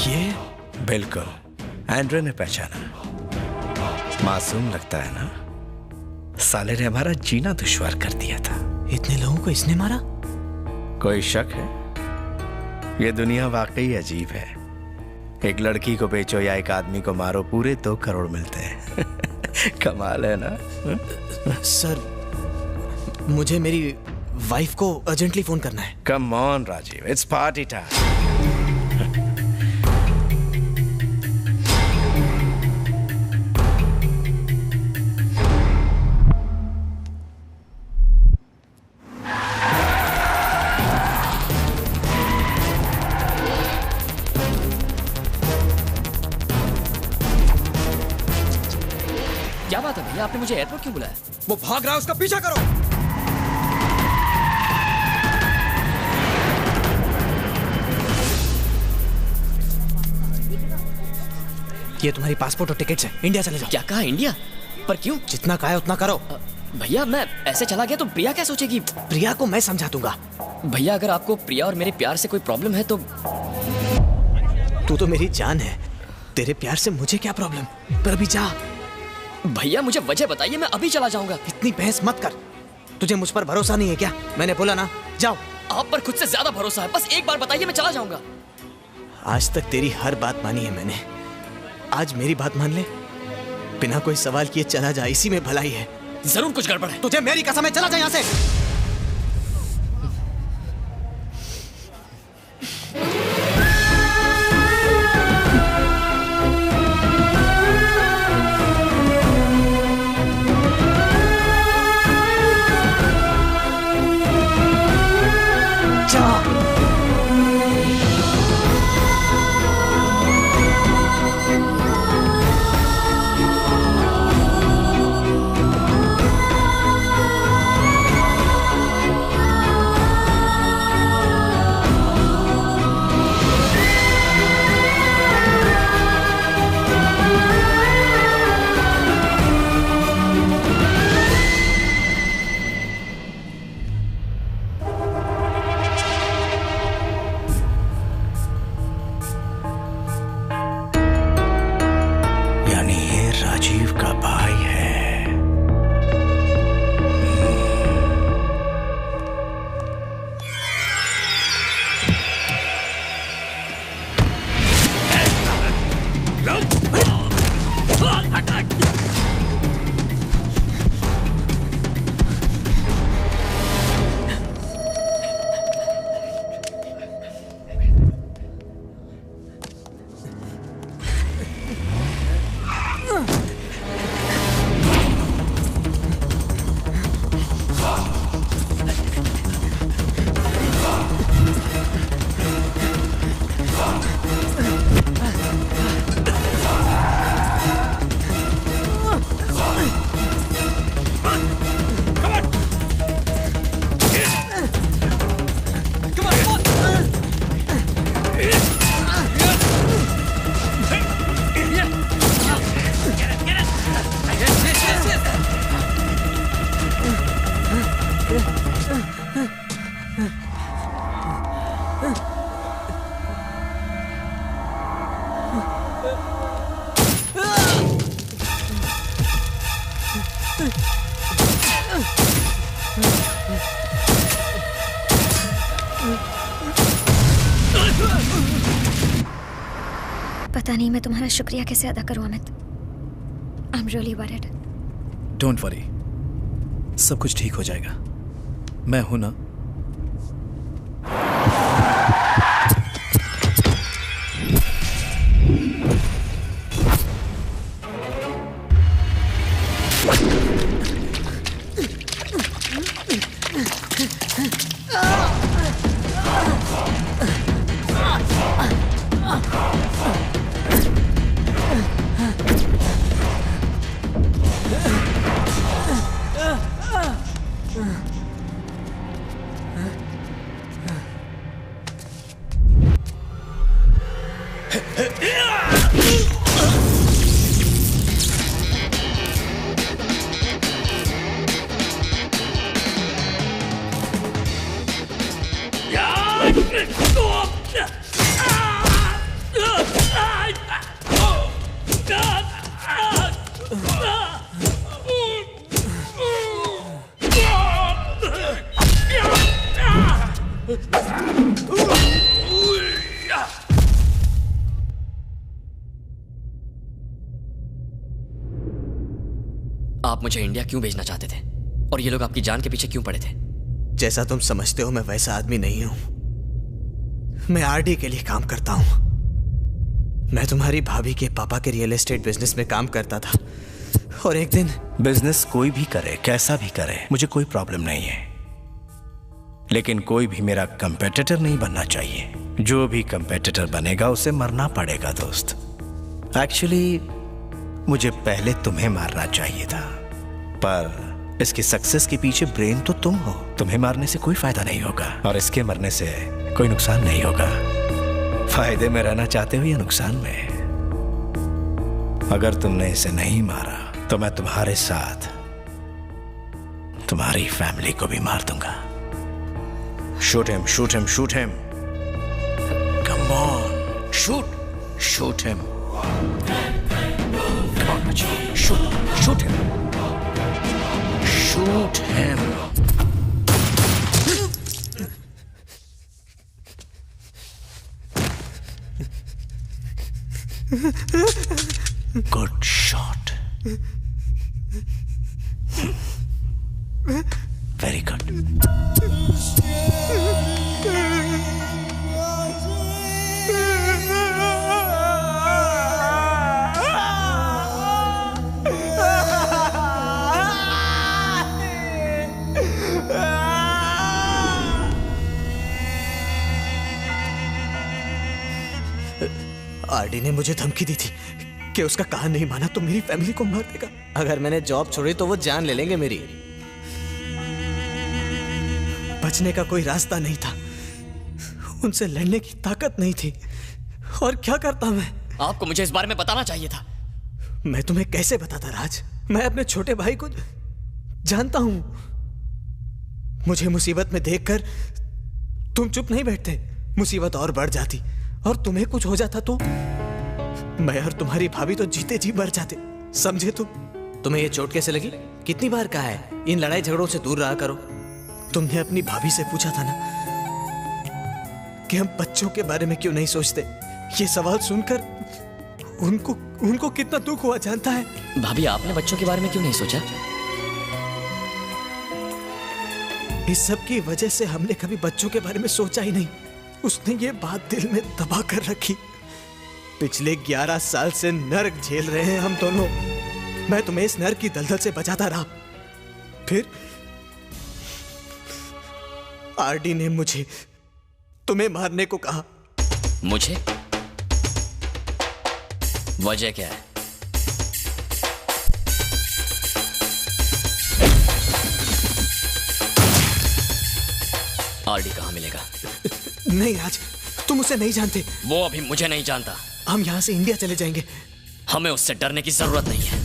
ये बिल्कुल एंड्रे ने पहचाना। मासूम लगता है ना? साले ने हमारा जीना दुश्वार कर दिया था। इतने लोगों को इसने मारा? कोई शक है? ये दुनिया वाकई अजीब है। एक लड़की को बेचो या एक आदमी को मारो, पूरे 2 करोड़ मिलते हैं। कमाल है ना? सर, मुझे मेरी वाइफ को अर्जेंटली फोन करना है। Come on Rajiv, it's party time. क्या बात है भैया, आपने मुझे एयरपोर्ट क्यों बुलाया? वो भाग रहा है, उसका पीछा करो। ये तुम्हारी पासपोर्ट और टिकट्स है, इंडिया चले जाओ। क्या कहा इंडिया? पर क्यों? जितना कहा है उतना करो। भैया मैं ऐसे चला गया तो प्रिया क्या सोचेगी? प्रिया को मैं समझा दूंगा। भैया अगर आपको प्रिया और मेरे प्यार से कोई प्रॉब्लम है तो तू तो मेरी जान है, तेरे प्यार से मुझे क्या प्रॉब्लम? पर अभी जा। भैया मुझे वजह बताइए, मैं अभी चला जाऊंगा। इतनी बहस मत कर। तुझे मुझ पर भरोसा नहीं है क्या? मैंने बोला ना, जाओ। आप पर खुद से ज्यादा भरोसा है, बस एक बार बताइए, मैं चला जाऊंगा। आज तक तेरी हर बात मानी है मैंने, आज मेरी बात मान ले। बिना कोई सवाल किए चला जा, इसी में भलाई है। जरूर कुछ गड़बड़ है। तुझे मेरी कसम है, चला जा यहाँ से। पता नहीं मैं तुम्हारा शुक्रिया कैसे अदा करूं Amit. I am really worried. Don't worry, सब कुछ ठीक हो जाएगा। मैं हूं ना। आप मुझे इंडिया क्यों भेजना चाहते थे और ये लोग आपकी जान के पीछे क्यों पड़े थे? जैसा तुम समझते हो मैं वैसा आदमी नहीं हूं। मैं आरडी के लिए काम करता हूं। मैं तुम्हारी भाभी के पापा के रियल एस्टेट बिजनेस में काम करता था और एक दिन बिजनेस कोई भी करे, कैसा भी करे, मुझे कोई प्रॉब्लम नहीं है, लेकिन कोई भी मेरा कंपेटिटर नहीं बनना चाहिए। जो भी कंपेटिटर बनेगा उसे मरना पड़ेगा दोस्त। एक्चुअली मुझे पहले तुम्हें मारना चाहिए था, पर इसकी सक्सेस के पीछे ब्रेन तो तुम हो। तुम्हें मारने से कोई फायदा नहीं होगा और इसके मरने से कोई नुकसान नहीं होगा। फायदे में रहना चाहते हो या नुकसान में? अगर तुमने इसे नहीं मारा तो मैं तुम्हारे साथ तुम्हारी फैमिली को भी मार दूंगा। Shoot him, shoot him, shoot him. Come on, shoot, shoot him. Come on, Machi. Shoot him. Shoot him. Good shot. Very good. RD ने मुझे धमकी दी थी कि उसका कहा नहीं माना तो मेरी फैमिली को मार देगा। अगर मैंने जॉब छोड़ी तो वो जान ले लेंगे मेरी। बचने का कोई रास्ता नहीं था, उनसे लड़ने की ताकत नहीं थी। और क्या करता मैं? आपको मुझे इस बारे में बताना चाहिए था। मैं तुम्हें कैसे बताता राज? मैं अपने छोटे भाई को जानता हूं। मुझे मुसीबत में देखकर तुम चुप नहीं बैठते, मुसीबत और बढ़ जाती और तुम्हें कुछ हो जाता तो मैं और तुम्हारी भाभी तो जीते जी मर जाते। समझे तुम? तुम्हें ये चोट कैसे लगी? कितनी बार कहा है इन लड़ाई झगड़ों से दूर रहा करो। तुमने अपनी भाभी से पूछा था ना कि हम बच्चों के बारे में क्यों नहीं सोचते? ये सवाल सुनकर उनको कितना दुख हुआ जानता है? भाभी, आपने बच्चों के बारे में क्यों नहीं सोचा? इस सब की वजह से हमने कभी बच्चों के बारे में सोचा ही नहीं। उसने ये बात दिल में दबा कर रखी। पिछले 11 साल से नर्क झेल रहे हैं हम दोनों। मैं तुम्हें इस नर्क की दलदल से बचाता रहा। फिर आरडी ने मुझे तुम्हें मारने को कहा। मुझे? वजह क्या है? आरडी कहाँ मिलेगा? नहीं राज, तुम उसे नहीं जानते। वो अभी मुझे नहीं जानता। हम यहाँ से इंडिया चले जाएंगे। हमें उससे डरने की जरूरत नहीं है।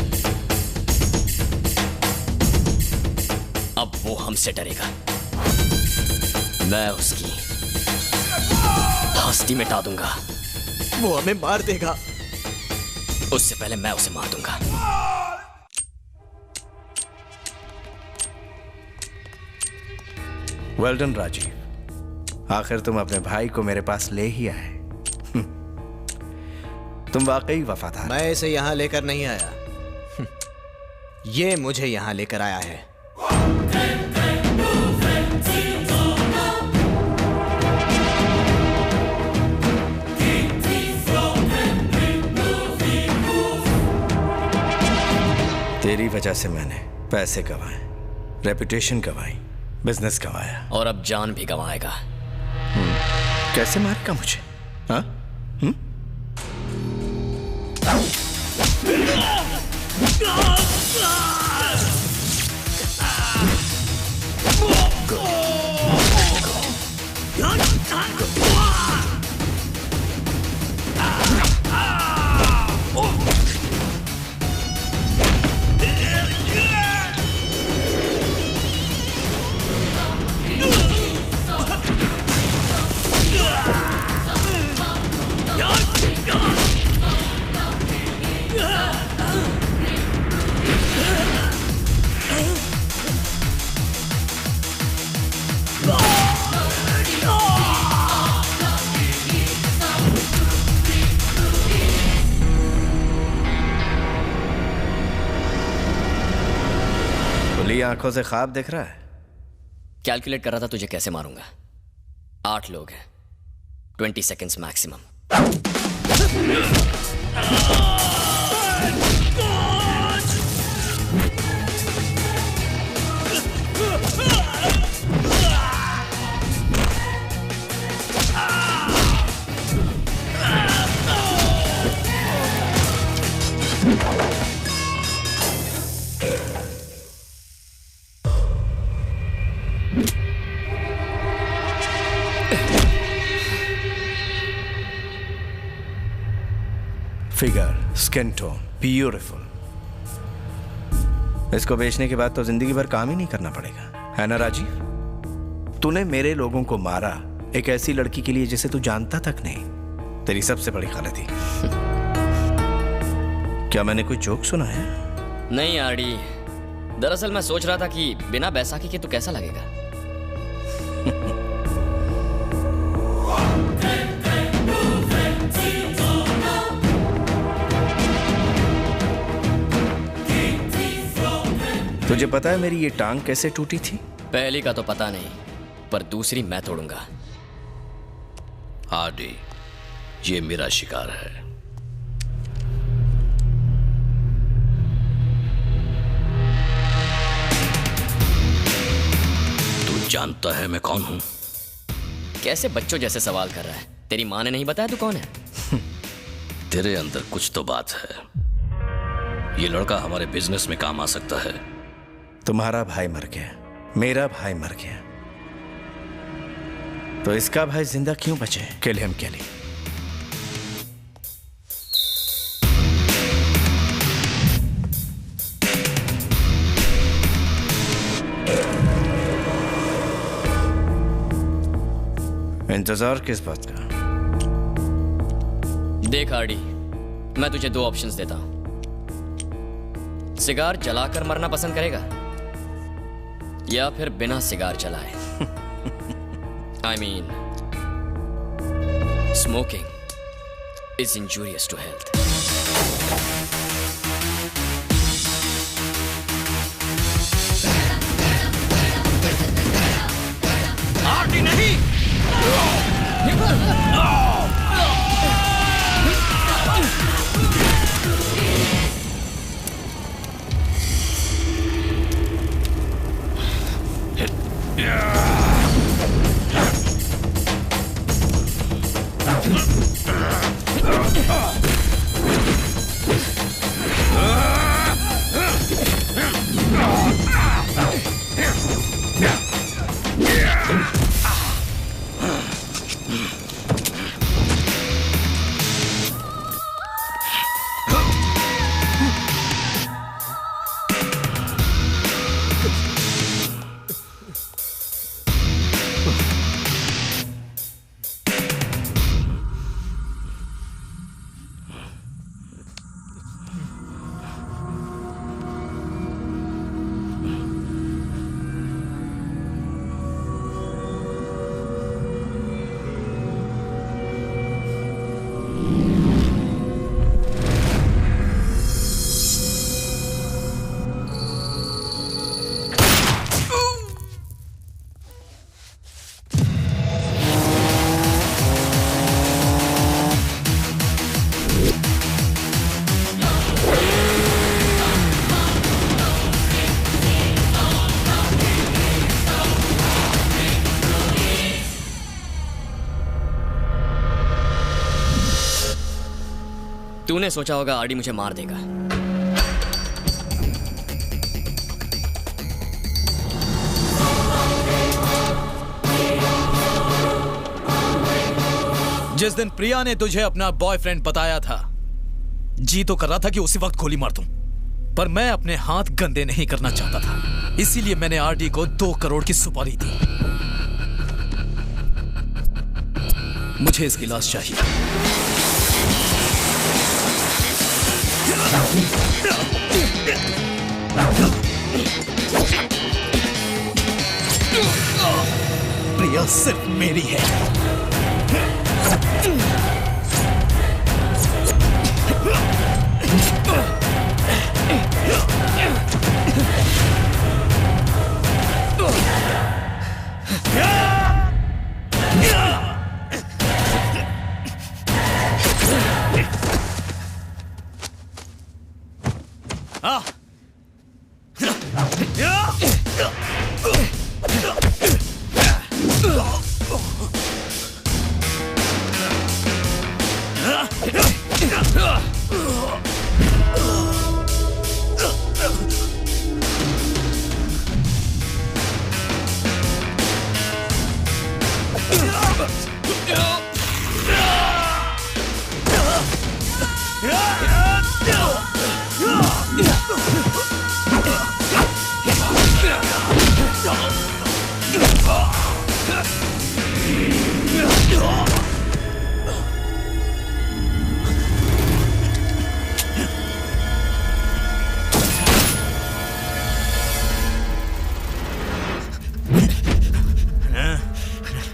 अब वो हमसे डरेगा। मैं उसकी हस्ती मिटा दूंगा। वो हमें मार देगा। उससे पहले मैं उसे मार दूंगा। वेल डन राजीव, आखिर तुम अपने भाई को मेरे पास ले ही आए। तुम वाकई वफादार। मैं इसे यहां लेकर नहीं आया। ये मुझे यहाँ लेकर आया है। तेरी वजह से मैंने पैसे गंवाए, रेपुटेशन गंवाई, बिजनेस गंवाया और अब जान भी गंवाएगा। कैसे मारेगा मुझे? हाँ? खुली आंखों से ख्वाब देख रहा है? कैलकुलेट कर रहा था तुझे कैसे मारूंगा। 8 लोग हैं, 20 seconds maximum. Figure, skin tone, beautiful. इसको बेचने के बाद तो जिंदगी भर काम ही नहीं करना पड़ेगा, है ना राजीव? तूने मेरे लोगों को मारा एक ऐसी लड़की के लिए जिसे तू जानता तक नहीं। तेरी सबसे बड़ी गलती। क्या मैंने कोई जोक सुना है? नहीं आरडी, दरअसल मैं सोच रहा था कि बिना बैसाखी के तो कैसा लगेगा। तुझे पता है मेरी ये टांग कैसे टूटी थी? पहली का तो पता नहीं, पर दूसरी मैं तोड़ूंगा। आरडी, ये मेरा शिकार है। तू जानता है मैं कौन हूं? कैसे बच्चों जैसे सवाल कर रहा है? तेरी माँ ने नहीं बताया तू कौन है? तेरे अंदर कुछ तो बात है। ये लड़का हमारे बिजनेस में काम आ सकता है। तुम्हारा भाई मर गया, मेरा भाई मर गया, तो इसका भाई जिंदा क्यों बचे? किल हिम केली। इंतजार किस बात का? देख आरडी, मैं तुझे 2 ऑप्शंस देता हूं। सिगार जलाकर मरना पसंद करेगा या फिर बिना सिगार जलाए? I mean, smoking is injurious to health. RD नहीं। तूने सोचा होगा आरडी मुझे मार देगा। जिस दिन प्रिया ने तुझे अपना बॉयफ्रेंड बताया था, जी तो कर रहा था कि उसी वक्त गोली मार दूं, पर मैं अपने हाथ गंदे नहीं करना चाहता था, इसीलिए मैंने आरडी को 2 करोड़ की सुपारी दी। मुझे इसकी लाश चाहिए। प्रिया सिर्फ मेरी है।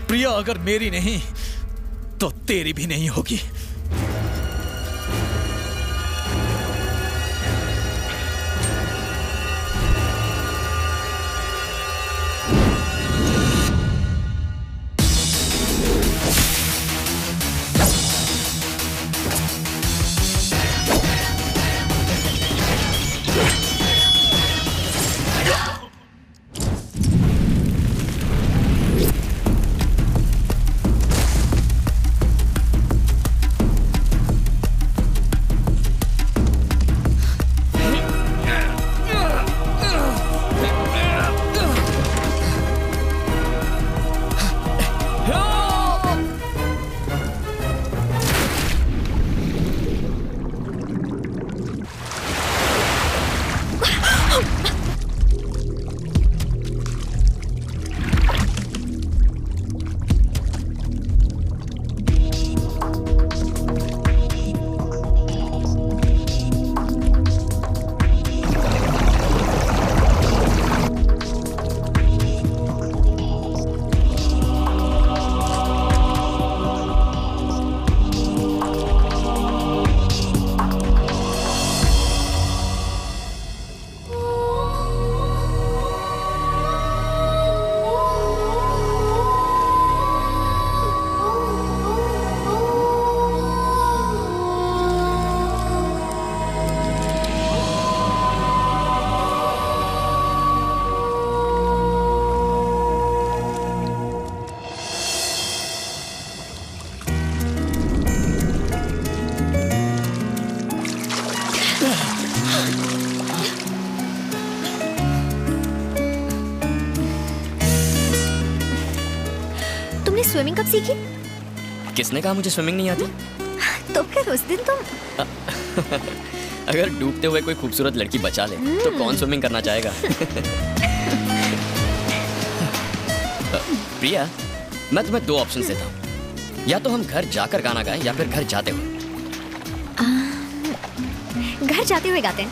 प्रिया अगर मेरी नहीं तो तेरी भी नहीं होगी। स्विमिंग कब सीखी? किसने कहा मुझे स्विमिंग नहीं आती? तो फिर उस दिन तुम अगर डूबते हुए कोई खूबसूरत लड़की बचा ले तो कौन स्विमिंग करना चाहेगा? प्रिया, मैं तुम्हें 2 ऑप्शन देता हूँ, या तो हम घर जाकर गाना गाएं या फिर घर जाते हुए। घर जाते हुए गाते हैं।